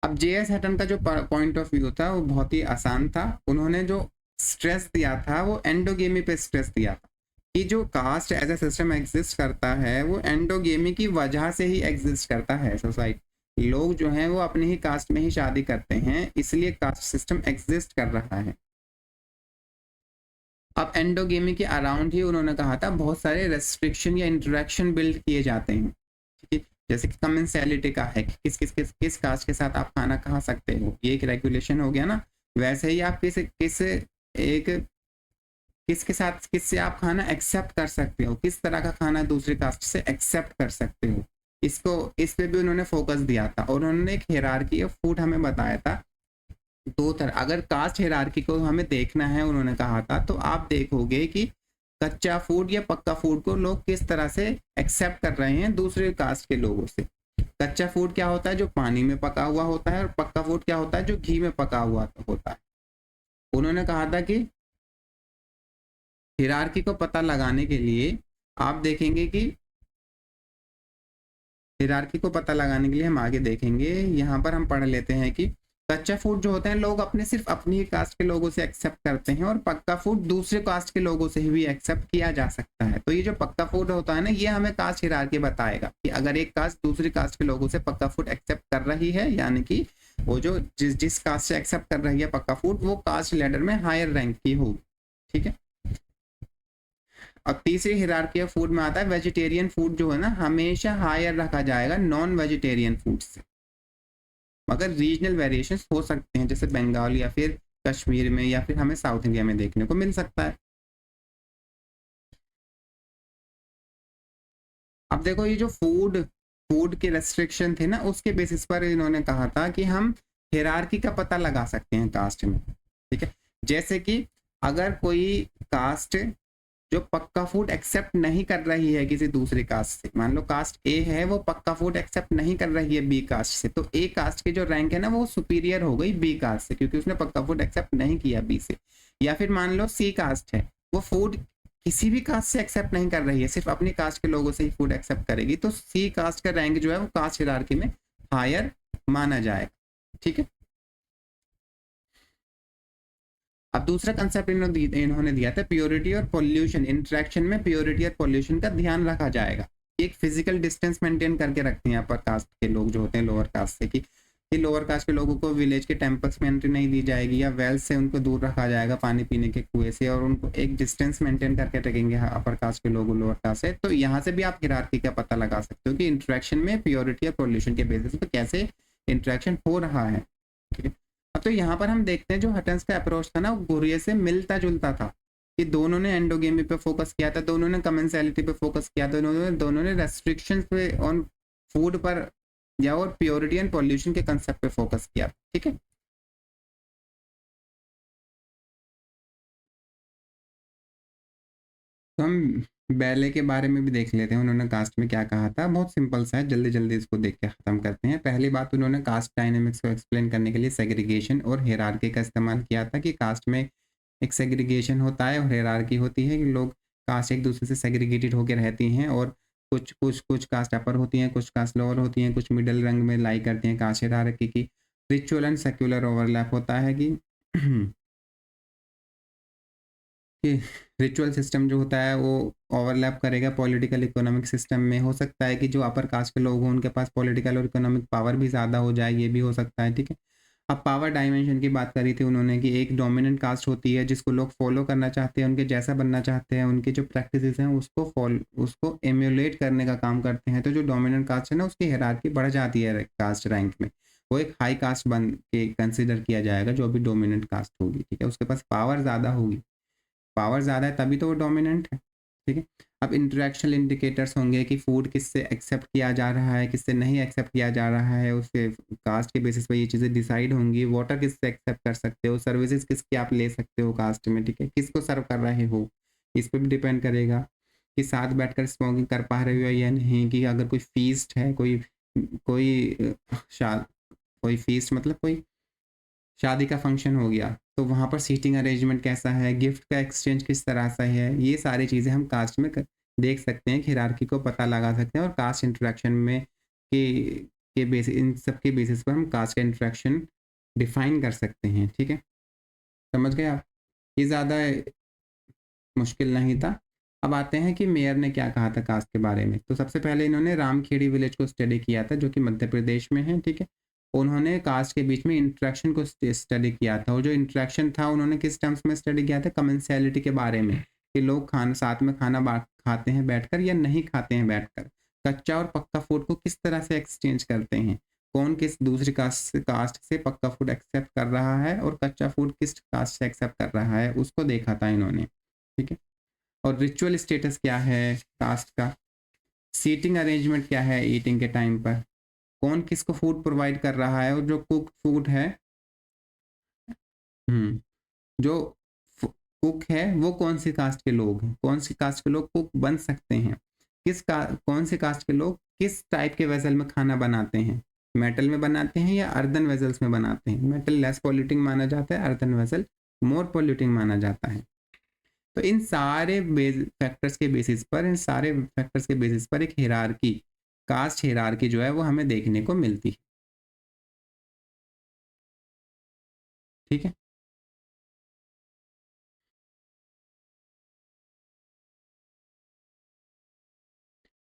Speaker 1: अब J.S. हटन का जो पॉइंट ऑफ व्यू था वो बहुत ही आसान था। उन्होंने जो स्ट्रेस दिया था वो एंडोगेमी पे स्ट्रेस दिया था, कि जो caste as a system exist करता है वो एंडोगेमी की वजह से ही एग्जिस्ट करता है। सोसाइटी लोग जो हैं वो अपने ही कास्ट में ही शादी करते हैं, इसलिए कास्ट सिस्टम एग्जिस्ट कर रहा है। अब एंडोगेमी के अराउंड ही उन्होंने कहा था बहुत सारे रेस्ट्रिक्शन या इंटरेक्शन बिल्ड किए जाते हैं, ठीक है। जैसे कि कमेंसैलिटी का है, किस कास्ट के साथ आप खाना खा सकते हो, ये एक रेगुलेशन हो गया ना। वैसे ही आप किसके साथ किससे आप खाना एक्सेप्ट कर सकते हो, किस तरह का खाना दूसरे कास्ट से एक्सेप्ट कर सकते हो, इस पे भी उन्होंने फोकस दिया था। और उन्होंने एक हिरार्की ऑफ फूड हमें बताया था दो तरह। अगर कास्ट हिरार्की को हमें देखना है, उन्होंने कहा था, तो आप देखोगे कि कच्चा फूड या पक्का फूड को लोग किस तरह से एक्सेप्ट कर रहे हैं दूसरे कास्ट के लोगों से। कच्चा फूड क्या होता है, जो पानी में पका हुआ होता है, और पक्का फूड क्या होता है, जो घी में पका हुआ होता है। उन्होंने कहा था कि हिरार्की को पता लगाने के लिए आप देखेंगे कि हिरार्की को पता लगाने के लिए हम आगे देखेंगे, यहाँ पर हम पढ़ लेते हैं कि कच्चा फूड जो होता है लोग सिर्फ अपनी ही कास्ट के लोगों से एक्सेप्ट करते हैं, और पक्का फूड दूसरे कास्ट के लोगों से भी एक्सेप्ट किया जा सकता है। तो ये जो पक्का फूड होता है ना, ये हमें कास्ट हिरार्की बताएगा कि अगर एक कास्ट दूसरी कास्ट के लोगों से पक्का फूड एक्सेप्ट कर रही है, यानी कि वो जो जिस कास्ट से एक्सेप्ट कर रही है पक्का फूड, वो कास्ट लैडर में हायर रैंक की होगी, ठीक है। अब तीसरी हिरार्की ऑफ फूड में आता है वेजिटेरियन फूड, जो है ना हमेशा हायर रखा जाएगा नॉन वेजिटेरियन फूड से, मगर रीजनल वेरिएशंस हो सकते हैं, जैसे बंगाल या फिर कश्मीर में या फिर हमें साउथ इंडिया में देखने को मिल सकता है। अब देखो, ये जो फूड के रेस्ट्रिक्शन थे ना, उसके बेसिस पर इन्होंने कहा था कि हम हिरार्की का पता लगा सकते हैं कास्ट में, ठीक है। जैसे कि अगर कोई कास्ट जो पक्का फूड एक्सेप्ट नहीं कर रही है किसी दूसरे कास्ट से, मान लो कास्ट ए है वो पक्का फूड एक्सेप्ट नहीं कर रही है बी कास्ट से, तो ए कास्ट की जो रैंक है ना वो सुपीरियर हो गई बी कास्ट से क्योंकि उसने पक्का फूड एक्सेप्ट नहीं किया बी से। या फिर मान लो सी कास्ट है, वो फूड किसी भी कास्ट से एक्सेप्ट नहीं कर रही है, सिर्फ अपनी कास्ट के लोगों से ही फूड एक्सेप्ट करेगी, तो सी कास्ट का रैंक जो है वो कास्ट हियरार्की में हायर माना जाएगा। ठीक है। अब दूसरा कंसेप्ट इन्होंने दिया था प्योरिटी और पॉल्यूशन। इंटरेक्शन में प्योरिटी और पॉल्यूशन का ध्यान रखा जाएगा। एक फिजिकल डिस्टेंस मेंटेन करके रखते हैं अपर कास्ट के लोग जो होते हैं लोअर कास्ट से, कि लोअर कास्ट के लोगों को विलेज के टेम्पल्स में एंट्री नहीं दी जाएगी या वेल से उनको दूर रखा जाएगा पानी पीने के कुएं से, और उनको एक डिस्टेंस मेंटेन करके रखेंगे अपर कास्ट के लोग लोअर कास्ट से। तो यहाँ से भी आप हियरार्की का पता लगा सकते हो कि इंटरेक्शन में प्योरिटी और पॉल्यूशन के बेसिस पर कैसे इंटरेक्शन हो रहा है। ठीक है। अब तो यहाँ पर हम देखते हैं जो हटन्स का अप्रोच था ना वो गुरिये से मिलता जुलता था, कि दोनों ने एंडोगेमी पे फोकस किया था, दोनों ने कमेंसैलिटी पे फोकस किया था, दोनों ने रेस्ट्रिक्शंस पे ऑन फूड पर या और प्योरिटी एंड पॉल्यूशन के कंसेप्ट पे फोकस किया। ठीक है। तो हम बैले के बारे में भी देख लेते हैं, उन्होंने कास्ट में क्या कहा था। बहुत सिंपल सा है, जल्दी जल्दी इसको देख के खत्म करते हैं। पहली बात उन्होंने कास्ट डायनेमिक्स को एक्सप्लेन करने के लिए सेग्रीगेशन और हियरार्की का इस्तेमाल किया था, कि कास्ट में एक सेग्रीगेशन होता है और हियरार्की होती है, कि लोग कास्ट एक दूसरे से सेग्रीगेटेड होकर रहती हैं, और कुछ कास्ट अपर होती हैं, कुछ कास्ट लोअर होती हैं, कुछ मिडल रंग में लाई करती हैं कास्ट हियरार्की की। रिचुअल एंड सेक्युलर ओवरलैप होता है कि रिचुअल सिस्टम जो होता है वो ओवरलैप करेगा पॉलिटिकल इकोनॉमिक सिस्टम में। हो सकता है कि जो अपर कास्ट के लोग हों उनके पास पॉलिटिकल और इकोनॉमिक पावर भी ज़्यादा हो जाए, ये भी हो सकता है। ठीक है। अब पावर डायमेंशन की बात करी थी उन्होंने, कि एक डोमिनेंट कास्ट होती है जिसको लोग फॉलो करना चाहते हैं, उनके जैसा बनना चाहते हैं, उनकी जो प्रैक्टिसेस हैं उसको एम्यूलेट करने का काम करते हैं। तो जो डोमिनेंट कास्ट है ना उसकी हियरार्की बढ़ जाती है कास्ट रैंक में, वो एक हाई कास्ट बन के कंसिडर किया जाएगा जो अभी डोमिनेंट कास्ट होगी। ठीक है। उसके पास पावर ज़्यादा होगी, पावर ज़्यादा है तभी तो वो डोमिनेंट है। ठीक है। अब इंटरेक्शनल इंडिकेटर्स होंगे कि फूड किससे एक्सेप्ट किया जा रहा है, किससे नहीं एक्सेप्ट किया जा रहा है, उसके कास्ट के बेसिस पर ये चीज़ें डिसाइड होंगी। वाटर किससे एक्सेप्ट कर सकते हो, सर्विसेज किसकी आप ले सकते हो कास्ट में। ठीक है। किसको सर्व कर रहे हो इस पर भी डिपेंड करेगा, कि साथ बैठकर स्मोकिंग कर पा रहे हो या नहीं, कि अगर कोई फीस्ट है, कोई कोई कोई फीस्ट मतलब कोई शादी का फंक्शन हो गया, तो वहाँ पर सीटिंग अरेंजमेंट कैसा है, गिफ्ट का एक्सचेंज किस तरह से है, ये सारी चीज़ें हम कास्ट में देख सकते हैं, हियरार्की को पता लगा सकते हैं, और कास्ट इंटरेक्शन में के बेसिस, इन सब के बेसिस पर हम कास्ट का इंटरेक्शन डिफाइन कर सकते हैं। ठीक है। समझ गए आप? ये ज़्यादा मुश्किल नहीं था। अब आते हैं कि मेयर ने क्या कहा था कास्ट के बारे में। तो सबसे पहले इन्होंने रामखेड़ी विलेज को स्टडी किया था जो कि मध्य प्रदेश में है। ठीक है। उन्होंने कास्ट के बीच में इंटरेक्शन को स्टडी किया था, और जो इंटरेक्शन था उन्होंने किस टर्म्स में स्टडी किया था, कमेंसैलिटी के बारे में, कि लोग खाना साथ में खाना खाते हैं बैठकर या नहीं खाते हैं बैठकर, कच्चा और पक्का फूड को किस तरह से एक्सचेंज करते हैं, कौन किस दूसरी कास्ट से पक्का फूड एक्सेप्ट कर रहा है और कच्चा फूड किस कास्ट से एक्सेप्ट कर रहा है, उसको देखा था इन्होंने। ठीक है। और रिचुअल स्टेटस क्या है कास्ट का, सीटिंग अरेंजमेंट क्या है ईटिंग के टाइम पर, कौन किसको फूड प्रोवाइड कर रहा है, और जो कुक फूड है जो कुक है वो कौन सी कास्ट के लोग हैं, कौन सी कास्ट के लोग कुक बन सकते हैं, कौन सी कास्ट के लोग किस टाइप के वेसल में खाना बनाते हैं, मेटल में बनाते हैं या अर्दन वेजल्स में बनाते हैं। मेटल लेस पॉल्यूटिंग माना जाता है, अर्दन वेसल मोर पॉल्यूटिंग माना जाता है। तो इन सारे फैक्टर्स के बेसिस पर, एक हियरार्की, कास्ट हियरार्की जो है वो हमें देखने को मिलती है। ठीक है।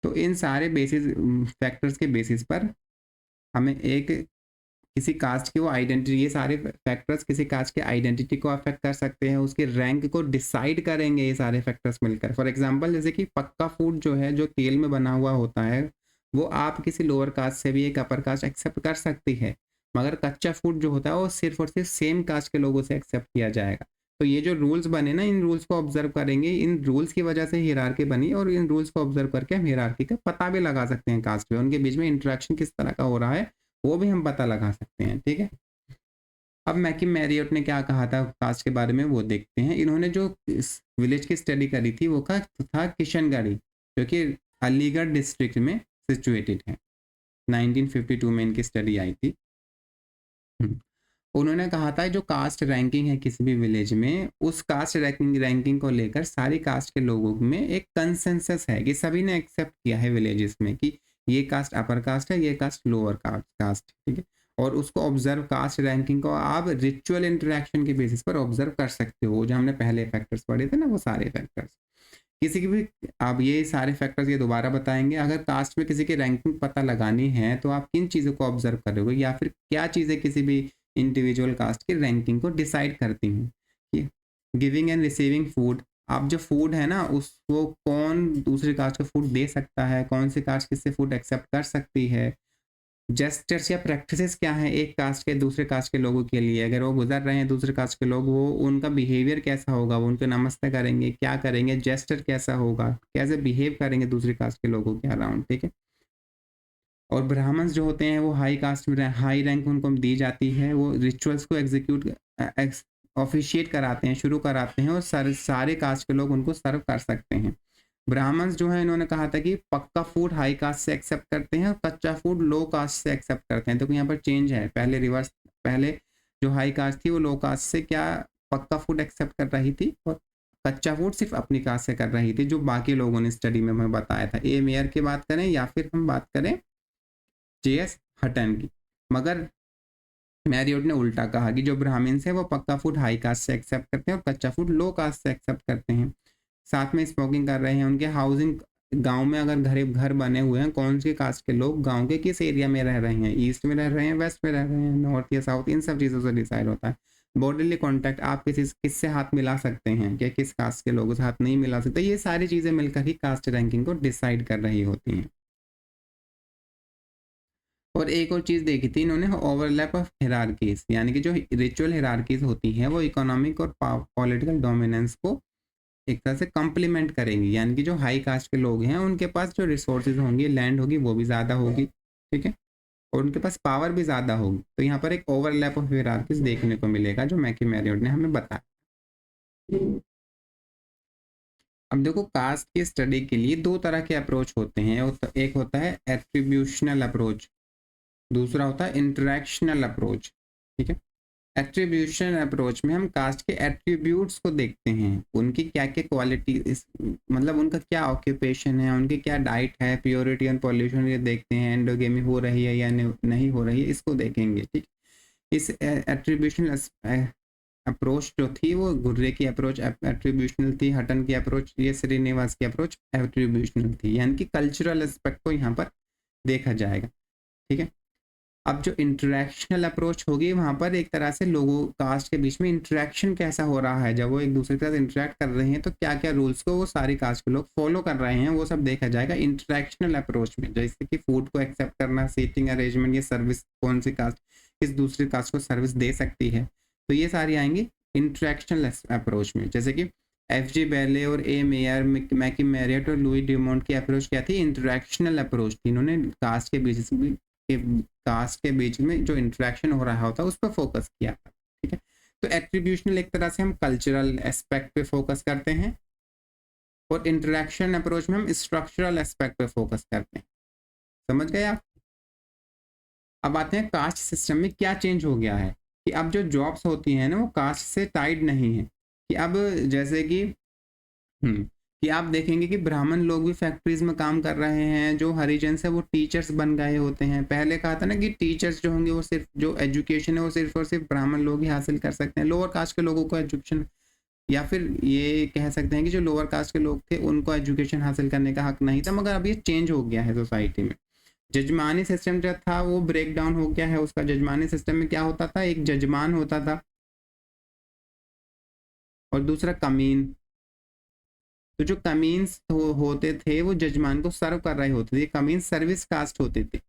Speaker 1: तो इन सारे फैक्टर्स के बेसिस पर हमें एक किसी कास्ट की वो आइडेंटिटी, ये सारे फैक्टर्स किसी कास्ट के आइडेंटिटी को अफेक्ट कर सकते हैं, उसके रैंक को डिसाइड करेंगे ये सारे फैक्टर्स मिलकर। फॉर एग्जांपल जैसे कि पक्का फूड जो है, जो तेल में बना हुआ होता है, वो आप किसी लोअर कास्ट से भी एक अपर कास्ट एक्सेप्ट कर सकती है, मगर कच्चा फूड जो होता है वो सिर्फ और सिर्फ सेम कास्ट के लोगों से एक्सेप्ट किया जाएगा। तो ये जो रूल्स बने ना, इन रूल्स को ऑब्जर्व करेंगे, इन रूल्स की वजह से हियरार्की बनी, और इन रूल्स को ऑब्जर्व करके हम हियरार्की का पता भी लगा सकते हैं कास्ट में, उनके बीच में इंटरेक्शन किस तरह का हो रहा है वो भी हम पता लगा सकते हैं। ठीक है। अब मैकी मैरियट ने क्या कहा था कास्ट के बारे में वो देखते हैं। इन्होंने जो इस विलेज की स्टडी करी थी वो था किशनगढ़ी, जो कि अलीगढ़ डिस्ट्रिक्ट में सिचुएटेड है। 1952 में इनकी स्टडी आई थी। उन्होंने कहा था जो कास्ट रैंकिंग है किसी भी विलेज में, उस कास्ट रैंकिंग को लेकर सारी कास्ट के लोगों में एक कंसेंसस है कि सभी ने एक्सेप्ट किया है विलेजेस में कि ये कास्ट अपर कास्ट है, ये कास्ट लोअर कास्ट, ठीक है। और उसको ऑब्जर्व, कास्ट रैंकिंग को आप रिचुअल इंटरेक्शन के बेसिस पर ऑब्जर्व कर सकते हो। जो हमने पहले फैक्टर्स पढ़े थे ना, वो सारे फैक्टर्स किसी की भी, आप ये सारे फैक्टर्स ये दोबारा बताएंगे। अगर कास्ट में किसी की रैंकिंग पता लगानी है तो आप किन चीज़ों को ऑब्जर्व करोगे, या फिर क्या चीज़ें किसी भी इंडिविजुअल कास्ट की रैंकिंग को डिसाइड करती हैं। गिविंग एंड रिसीविंग फूड, आप जो फूड है ना उसको कौन दूसरी कास्ट को फूड दे सकता है, कौन सी कास्ट किससे फूड एक्सेप्ट कर सकती है। जेस्चर्स या प्रैक्टिसेस क्या है एक कास्ट के दूसरे कास्ट के लोगों के लिए, अगर वो गुजर रहे हैं दूसरे कास्ट के लोग, वो उनका बिहेवियर कैसा होगा, वो उनको नमस्ते करेंगे, क्या करेंगे, जेस्चर कैसा होगा, कैसे बिहेव करेंगे दूसरे कास्ट के लोगों के अराउंड, ठीक है। और ब्राह्मण्स जो होते हैं वो हाई कास्ट में, हाई रैंक उनको दी जाती है, वो रिचुअल्स को एग्जीक्यूट ऑफिशिएट कराते हैं, शुरू कराते हैं, और सारे कास्ट के लोग उनको सर्व कर सकते हैं। ब्राह्मण्स जो है इन्होंने कहा था कि पक्का फूड हाई कास्ट से एक्सेप्ट करते हैं और कच्चा फूड लो कास्ट से एक्सेप्ट करते हैं। तो यहाँ पर चेंज है, पहले रिवर्स, पहले जो हाई कास्ट थी वो लो कास्ट से क्या पक्का फूड एक्सेप्ट कर रही थी, और कच्चा फूड सिर्फ अपनी कास्ट से कर रही थी, जो बाकी लोगों ने स्टडी में हमें बताया था। ए मेयर की बात करें या फिर हम बात करें जेएस हटन की। मगर मैरियट ने उल्टा कहा कि जो ब्राह्मण्स है वो पक्का फूड हाई कास्ट से एक्सेप्ट करते हैं और कच्चा फूड लो कास्ट से एक्सेप्ट करते हैं। साथ में स्मोकिंग कर रहे हैं, उनके हाउसिंग, गांव में अगर घर बने हुए हैं, कौन सी कास्ट के लोग गांव के किस एरिया में रह रहे हैं, ईस्ट में रह रहे हैं, वेस्ट में रह रहे हैं, नॉर्थ या साउथ, इन सब चीज़ों से डिसाइड होता है। बॉडीली कॉन्टैक्ट, आप किससे हाथ मिला सकते हैं, क्या किस कास्ट के लोगों से हाथ नहीं मिला सकते, ये सारी चीज़ें मिलकर ही कास्ट रैंकिंग को डिसाइड कर रही होती हैं। और एक और चीज़ देखी थी इन्होंने, ओवरलैप ऑफ हिरार्कीज, यानी कि जो रिचुअल हिरार्कीज होती हैं वो इकोनॉमिक और पॉलिटिकल डोमिनेंस को एक तरह से कम्प्लीमेंट करेंगी। यानी कि जो हाई कास्ट के लोग हैं उनके पास जो रिसोर्सेज होंगी, लैंड होगी, वो भी ज़्यादा होगी, ठीक है, और उनके पास पावर भी ज़्यादा होगी। तो यहाँ पर एक ओवरलैप ऑफ हिरार्कीज देखने को मिलेगा, जो मैकी मैरियट ने हमें बताया। अब देखो, कास्ट की स्टडी के लिए दो तरह के अप्रोच होते हैं। एक होता है एट्रीब्यूशनल अप्रोच, दूसरा होता है इंटरेक्शनल अप्रोच, ठीक है। एट्रीब्यूशन अप्रोच में हम कास्ट के एट्रीब्यूट्स को देखते हैं, उनकी क्या क्या क्वालिटी, मतलब उनका क्या ऑक्यूपेशन है, उनकी क्या डाइट है, प्योरिटी एंड पॉल्यूशन, ये देखते हैं, एंडोगेमी हो रही है या नहीं हो रही है, इसको देखेंगे, ठीक। इस एट्रीब्यूशनल अप्रोच जो थी वो गुर्रे की अप्रोच एट्रीब्यूशनल थी, हटन की अप्रोच, ये श्रीनिवास की अप्रोच एट्रीब्यूशनल थी। यानी कि कल्चरल एस्पेक्ट को यहाँ पर देखा जाएगा, ठीक है। अब जो इंटरेक्शनल अप्रोच होगी, वहाँ पर एक तरह से लोगों कास्ट के बीच में इंटरेक्शन कैसा हो रहा है, जब वो एक दूसरे के साथ इंटरेक्ट कर रहे हैं तो क्या क्या रूल्स को वो सारी कास्ट के लोग फॉलो कर रहे हैं, वो सब देखा जाएगा इंटरेक्शनल अप्रोच में। जैसे कि फूड को एक्सेप्ट करना, सीटिंग अरेंजमेंट, ये सर्विस, कौन सी कास्ट किस दूसरी कास्ट को सर्विस दे सकती है, तो ये सारी आएंगी इंटरेक्शनल अप्रोच में। जैसे कि एफ.जी. बेले और ए मेयर, मैकी मैरियट और लुई डिमोंट की अप्रोच क्या थी, इंटरेक्शनल अप्रोच थी। इन्होंने कास्ट के बीच में जो इंटरेक्शन हो रहा होता है उस पर फोकस किया था, ठीक है। तो एट्रीब्यूशनल एक तरह से हम कल्चरल एस्पेक्ट पे फोकस करते हैं, और इंटरेक्शन अप्रोच में हम स्ट्रक्चरल एस्पेक्ट पे फोकस करते हैं। समझ गए आप? अब आते हैं कास्ट सिस्टम में क्या चेंज हो गया है, कि अब जो जॉब्स होती हैं ना वो कास्ट से टाइड नहीं है। कि अब जैसे कि कि आप देखेंगे कि ब्राह्मण लोग भी फैक्ट्रीज में काम कर रहे हैं, जो हरिजन है वो टीचर्स बन गए होते हैं। पहले कहा था ना कि टीचर्स जो होंगे वो सिर्फ जो एजुकेशन है वो सिर्फ और सिर्फ ब्राह्मण लोग ही हासिल कर सकते हैं, लोअर कास्ट के लोगों को एजुकेशन, या फिर ये कह सकते हैं कि जो लोअर कास्ट के लोग थे उनको एजुकेशन हासिल करने का हक नहीं था। मगर अब ये चेंज हो गया है सोसाइटी में। जजमानी सिस्टम जो था वो ब्रेक डाउन हो गया है उसका। जजमानी सिस्टम में क्या होता था, एक जजमान होता था और दूसरा कमीन। तो जो कमीन्स होते थे वो जजमान को सर्व कर रहे होते थे। कमीन सर्विस कास्ट होते थे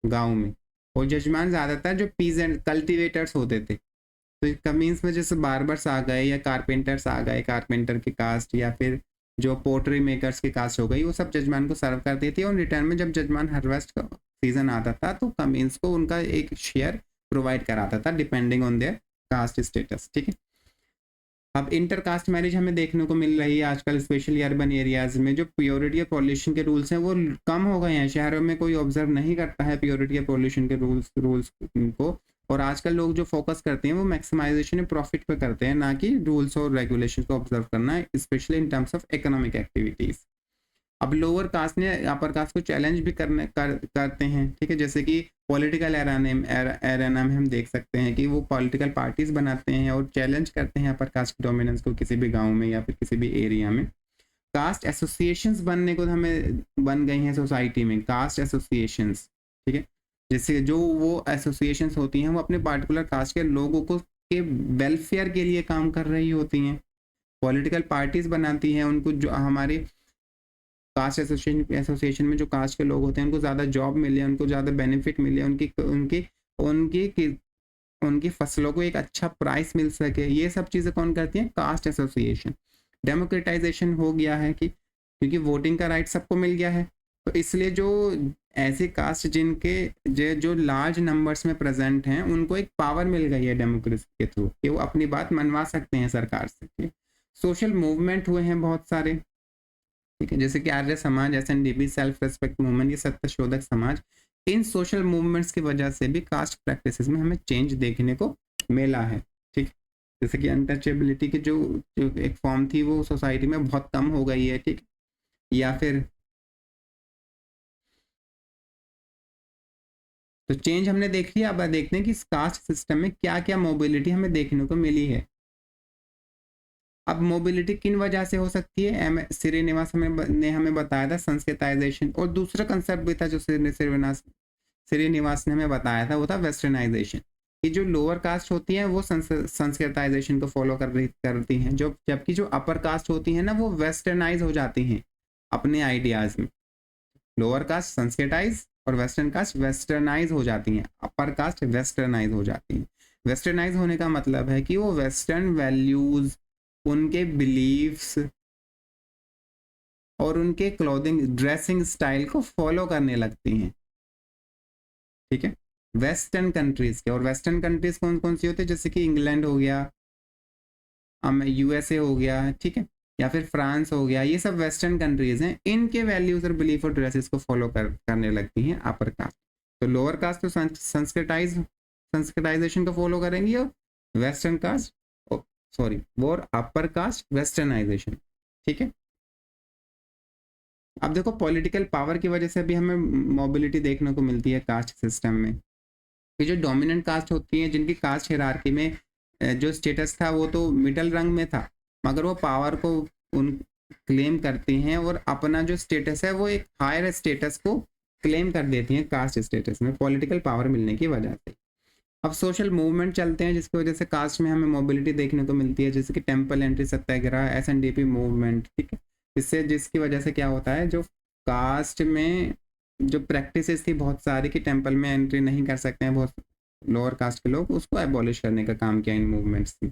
Speaker 1: गांव में, और जजमान ज्यादातर जो पीजेंट कल्टीवेटर्स होते थे। तो कमीन्स में जैसे बार्बर्स आ गए या कारपेंटर्स आ गए, कारपेंटर की कास्ट, या फिर जो पोट्री मेकर्स की कास्ट हो गई, वो सब जजमान को सर्व करती थी। और रिटर्न में जब जजमान हार्वेस्ट का सीजन आता था तो कमीन्स को उनका एक शेयर प्रोवाइड कराता था depending on their caste status, ठीक है। अब इंटर कास्ट मैरिज हमें देखने को मिल रही है आजकल, स्पेशली अर्बन एरियाज में जो प्योरिटी और पॉल्यूशन के रूल्स हैं वो कम हो गए हैं। शहरों में कोई ऑब्जर्व नहीं करता है प्योरिटी और पॉल्यूशन के रूल्स को, और आजकल लोग जो फोकस करते हैं वो मैक्सिमाइजेशन प्रॉफिट पे करते हैं, ना कि रूल्स और रेगुलेशन को ऑब्जर्व करना है, specially in terms of economic activities. अब लोअर कास्ट ने अपर कास्ट को चैलेंज भी करते हैं, ठीक है। जैसे कि पॉलिटिकल एरेना में हम देख सकते हैं कि वो पॉलिटिकल पार्टीज बनाते हैं और चैलेंज करते हैं अपर कास्ट डोमिनेंस को किसी भी गांव में या फिर किसी भी एरिया में। कास्ट एसोसिएशंस बनने को हमें बन गई हैं सोसाइटी में, कास्ट एसोसिएशंस, ठीक है। जैसे जो वो एसोसिएशंस होती हैं वो अपने पार्टिकुलर कास्ट के लोगों को के वेलफेयर के लिए काम कर रही होती हैं। पॉलिटिकल पार्टीज बनाती हैं उनको, जो हमारे कास्ट एसोसिएशन में जो कास्ट के लोग होते हैं उनको ज़्यादा जॉब मिले, उनको ज़्यादा बेनिफिट मिले, उनकी उनकी उनकी उनकी फसलों को एक अच्छा प्राइस मिल सके, ये सब चीज़ें कौन करती हैं? Cast association. डेमोक्रेटाइजेशन हो गया है कि क्योंकि वोटिंग का राइट सबको मिल गया है, तो इसलिए जो ऐसे कास्ट जिनके जो लार्ज नंबर्स में प्रेजेंट हैं उनको एक पावर मिल गई है डेमोक्रेसी के थ्रू कि वो अपनी बात मनवा सकते हैं सरकार से। सोशल मूवमेंट हुए हैं बहुत सारे, ठीक है, जैसे कि Arya Samaj, SNDP, self respect movement, ये सत्यशोधक समाज। इन सोशल मूवमेंट्स की वजह से भी कास्ट प्रैक्टिसेस में हमें चेंज देखने को मिला है, ठीक। जैसे कि अनटचेबिलिटी की जो एक फॉर्म थी वो सोसाइटी में बहुत कम हो गई है, ठीक। या फिर तो चेंज हमने देख लिया। अब देखते हैं कि इस कास्ट सिस्टम में क्या क्या मोबिलिटी हमें देखने को मिली है। अब मोबिलिटी किन वजह से हो सकती है? श्रीनिवास ने हमें बताया था संस्कृताइजेशन, और दूसरा कंसेप्ट भी था जो श्रीनिवास ने हमें बताया था, वो था वेस्टर्नाइजेशन। कि जो लोअर कास्ट होती है वो संस्कृताइजेशन को फॉलो करती हैं, जो जबकि जो अपर कास्ट होती है ना वो वेस्टर्नाइज हो जाती हैं अपने आइडियाज में। लोअर कास्ट संस्कृताइज और वेस्टर्न कास्ट वेस्टर्नाइज हो जाती हैं, अपर कास्ट वेस्टर्नाइज हो जाती हैं। वेस्टर्नाइज होने का मतलब है कि वो वेस्टर्न वैल्यूज, उनके बिलीव्स और उनके क्लोथिंग ड्रेसिंग स्टाइल को फॉलो करने लगती हैं, ठीक है, वेस्टर्न कंट्रीज के। और वेस्टर्न कंट्रीज कौन कौन सी होती है? जैसे कि इंग्लैंड हो गया, USA हो गया, ठीक है, या फिर फ्रांस हो गया, ये सब वेस्टर्न कंट्रीज हैं। इनके वैल्यूज और बिलीफ और ड्रेसेस को फॉलो करने लगती हैं अपर कास्ट। तो लोअर कास्ट तो संस्कृताइजेशन को फॉलो करेंगी, और वेस्टर्न कास्ट वो अपर कास्ट वेस्टर्नाइजेशन, ठीक है। अब देखो पॉलिटिकल पावर की वजह से भी हमें मोबिलिटी देखने को मिलती है कास्ट सिस्टम में। कि जो डोमिनेंट कास्ट होती है, जिनकी कास्ट हिरार्की में जो स्टेटस था वो तो मिडल रंग में था, मगर वो पावर को उन क्लेम करती हैं और अपना जो स्टेटस है वो एक हायर स्टेटस को क्लेम कर देती हैं कास्ट स्टेटस में, पॉलिटिकल पावर मिलने की वजह से। अब सोशल मूवमेंट चलते हैं जिसकी वजह से कास्ट में हमें मोबिलिटी देखने को मिलती है, जैसे कि टेम्पल एंट्री सत्याग्रह, SNDP मूवमेंट, ठीक है। जिसकी वजह से क्या होता है, जो कास्ट में जो प्रैक्टिसेस थी बहुत सारी कि टेम्पल में एंट्री नहीं कर सकते हैं बहुत लोअर कास्ट के लोग, उसको एबॉलिश करने का काम किया इन मूवमेंट्स ने।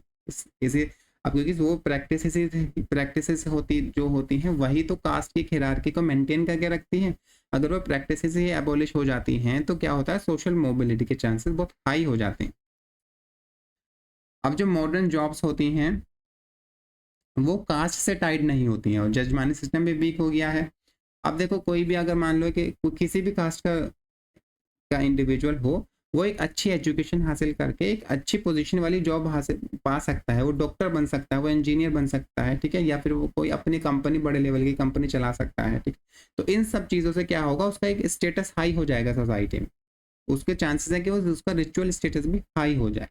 Speaker 1: इसी अब क्योंकि वो प्रैक्टिसेस होती हैं वही तो कास्ट की हायरार्की को मेंटेन करके रखती हैं। अगर वो प्रैक्टिसेस ही एबॉलिश हो जाती हैं तो क्या होता है, सोशल मोबिलिटी के चांसेस बहुत हाई हो जाते हैं। अब जो मॉडर्न जॉब्स होती हैं वो कास्ट से टाइड नहीं होती हैं और जजमानी सिस्टम भी वीक हो गया है। अब देखो कोई भी अगर मान लो कि किसी भी कास्ट का इंडिविजुअल हो, वो एक अच्छी एजुकेशन हासिल करके एक अच्छी पोजीशन वाली जॉब हासिल पा सकता है, वो डॉक्टर बन सकता है, वो इंजीनियर बन सकता है, ठीक है, या फिर वो कोई अपनी कंपनी, बड़े लेवल की कंपनी चला सकता है, ठीक। तो इन सब चीज़ों से क्या होगा, उसका एक स्टेटस हाई हो जाएगा सोसाइटी में, उसके चांसेस है कि उसका रिचुअल स्टेटस भी हाई हो जाए।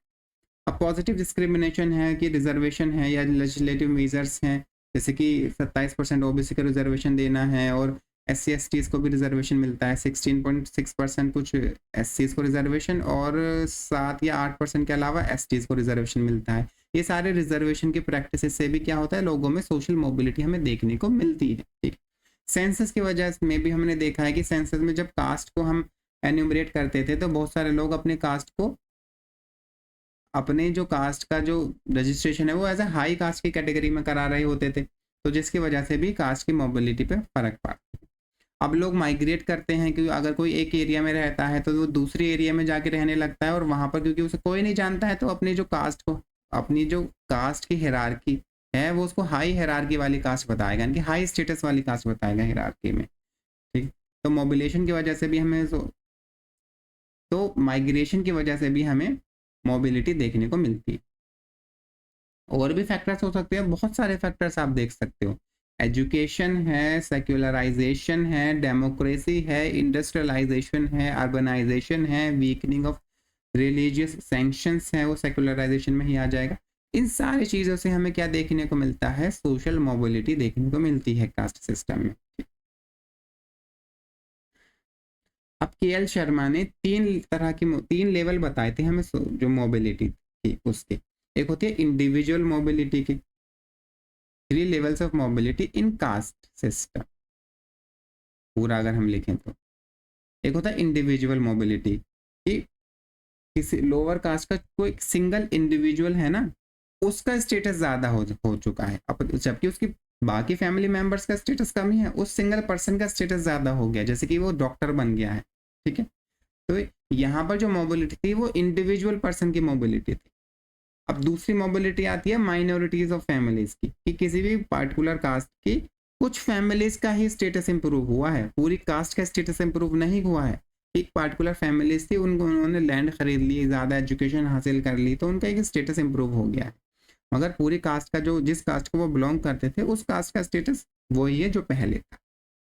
Speaker 1: अब पॉजिटिव डिस्क्रिमिनेशन है कि रिजर्वेशन है या लेजिस्लेटिव मेजर्स हैं, जैसे कि 27% OBC का रिजर्वेशन देना है, और SC/STs को भी रिजर्वेशन मिलता है, 16.6% कुछ SCs को रिजर्वेशन, और 7 या 8% के अलावा STs को रिजर्वेशन मिलता है। ये सारे रिजर्वेशन की प्रैक्टिस से भी क्या होता है, लोगों में सोशल मोबिलिटी हमें देखने को मिलती है, ठीक। सेंसस की वजह में भी हमने देखा है कि सेंसस में जब कास्ट को हम एन्यूमरेट करते थे तो बहुत सारे लोग अपने कास्ट को, अपने जो कास्ट का जो रजिस्ट्रेशन है वो एज ए हाई कास्ट की कैटेगरी में करा रहे होते थे, तो जिसकी वजह से भी कास्ट की मोबिलिटी पे फर्क पड़ता है। अब लोग माइग्रेट करते हैं, क्योंकि अगर कोई एक एरिया में रहता है तो वो दूसरी एरिया में जाके रहने लगता है, और वहाँ पर क्योंकि उसे कोई नहीं जानता है तो अपनी जो कास्ट की हायरार्की है वो उसको हाई हायरार्की वाली कास्ट बताएगा, यानी कि हाई स्टेटस वाली कास्ट बताएगा हायरार्की में। ठीक, तो मोबिलेशन की वजह से भी हमें तो माइग्रेशन की वजह से भी हमें मोबिलिटी देखने को मिलती है। और भी फैक्टर्स हो सकते हैं, बहुत सारे फैक्टर्स आप देख सकते हो। एजुकेशन है, सेक्युलराइजेशन है, डेमोक्रेसी है, इंडस्ट्रियलाइजेशन है, अर्बनाइजेशन है, वीकनिंग ऑफ रिलीजियस सैंक्शंस है, वो सेक्युलराइजेशन में ही आ जाएगा। इन सारी चीज़ों से हमें क्या देखने को मिलता है? सोशल मोबिलिटी देखने को मिलती है कास्ट सिस्टम में। अब के.एल. शर्मा ने तीन लेवल बताए थे हमें जो मोबिलिटी थी उसके। एक होती है इंडिविजुअल मोबिलिटी की, 3 levels of mobility in caste system, पूरा अगर हम लिखें तो। एक होता है इंडिविजुअल मोबिलिटी, कि किसी लोअर कास्ट का कोई सिंगल इंडिविजुअल है ना, उसका स्टेटस ज़्यादा हो चुका है, अब जबकि उसकी बाकी फैमिली मेंबर्स का स्टेटस कम ही है, उस सिंगल पर्सन का स्टेटस ज़्यादा हो गया, जैसे कि वो डॉक्टर बन गया है। ठीक है, तो यहाँ पर जो मोबिलिटी थी वो इंडिविजुअल पर्सन की मोबिलिटी थी। अब दूसरी मोबिलिटी आती है माइनॉरिटीज ऑफ फैमिलीज की, कि किसी भी पार्टिकुलर कास्ट की कुछ फैमिलीज का ही स्टेटस इंप्रूव हुआ है, पूरी कास्ट का स्टेटस इंप्रूव नहीं हुआ है। एक पार्टिकुलर फैमिलीज थी, उन्होंने लैंड खरीद ली, ज़्यादा एजुकेशन हासिल कर ली, तो उनका एक स्टेटस इंप्रूव हो गया है, मगर पूरी कास्ट का जिस कास्ट को वो बिलोंग करते थे उस कास्ट का स्टेटस वही है जो पहले था।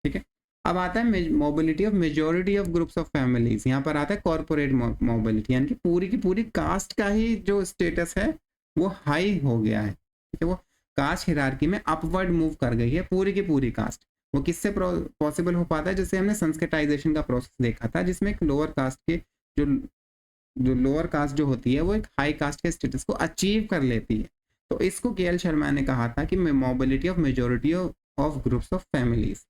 Speaker 1: ठीक है, अब आता है mobility of majority of groups of families. यहाँ पर आता है कॉर्पोरेट मोबिलिटी, यानी कि पूरी की पूरी कास्ट का ही जो स्टेटस है वो हाई हो गया है। ठीक है, वो कास्ट हिरार्की में अपवर्ड मूव कर गई है पूरी की पूरी कास्ट। वो किससे पॉसिबल हो पाता है? जैसे हमने संस्कृताइजेशन का प्रोसेस देखा था, जिसमें एक लोअर कास्ट के जो लोअर कास्ट जो होती है वो एक हाई कास्ट के स्टेटस को अचीव कर लेती है। तो इसको के.एल. शर्मा ने कहा था कि mobility of majority of groups of families.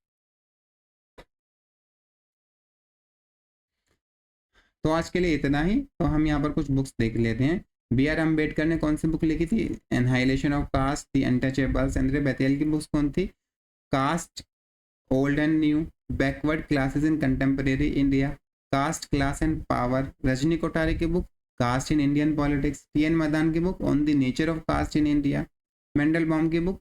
Speaker 1: तो आज के लिए इतना ही। तो हम यहाँ पर कुछ बुक्स देख लेते हैं। B.R. अम्बेडकर ने कौन सी बुक लिखी थी? Annihilation of caste, the untouchables. Andre Beteille की बुक्स कौन थी? Caste, old and new, backward classes in contemporary India, caste, class and power. Rajni Kothari की book caste in Indian politics. T.N. Madan की book on the nature of caste in India. Mandelbaum की book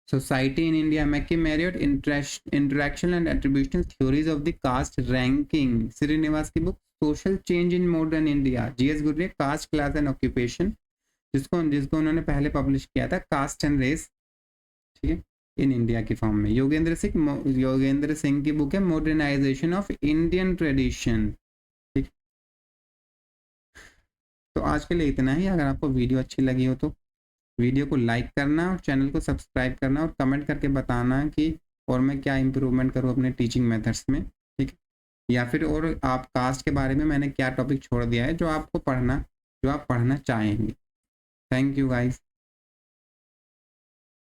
Speaker 1: society in India. McKim Marriott interaction and attributional theories of the caste ranking. Srinivas की book social change in modern India. G.S. Ghurye caste, class and occupation, जिसको उन्होंने पहले publish किया था, cast and race, ठीक है, in India की form में। योगेंद्र सिंह की बुक है मॉडर्नाइजेशन ऑफ इंडियन ट्रेडिशन। ठीक, तो आज के लिए इतना ही। अगर आपको वीडियो अच्छी लगी हो तो वीडियो को लाइक करना और चैनल को सब्सक्राइब करना, और कमेंट करके बताना कि और मैं क्या इम्प्रूवमेंट करूँ अपने टीचिंग मेथड्स में। ठीक है, या फिर और आप कास्ट के बारे में मैंने क्या टॉपिक छोड़ दिया है जो आप पढ़ना चाहेंगे। Thank you guys.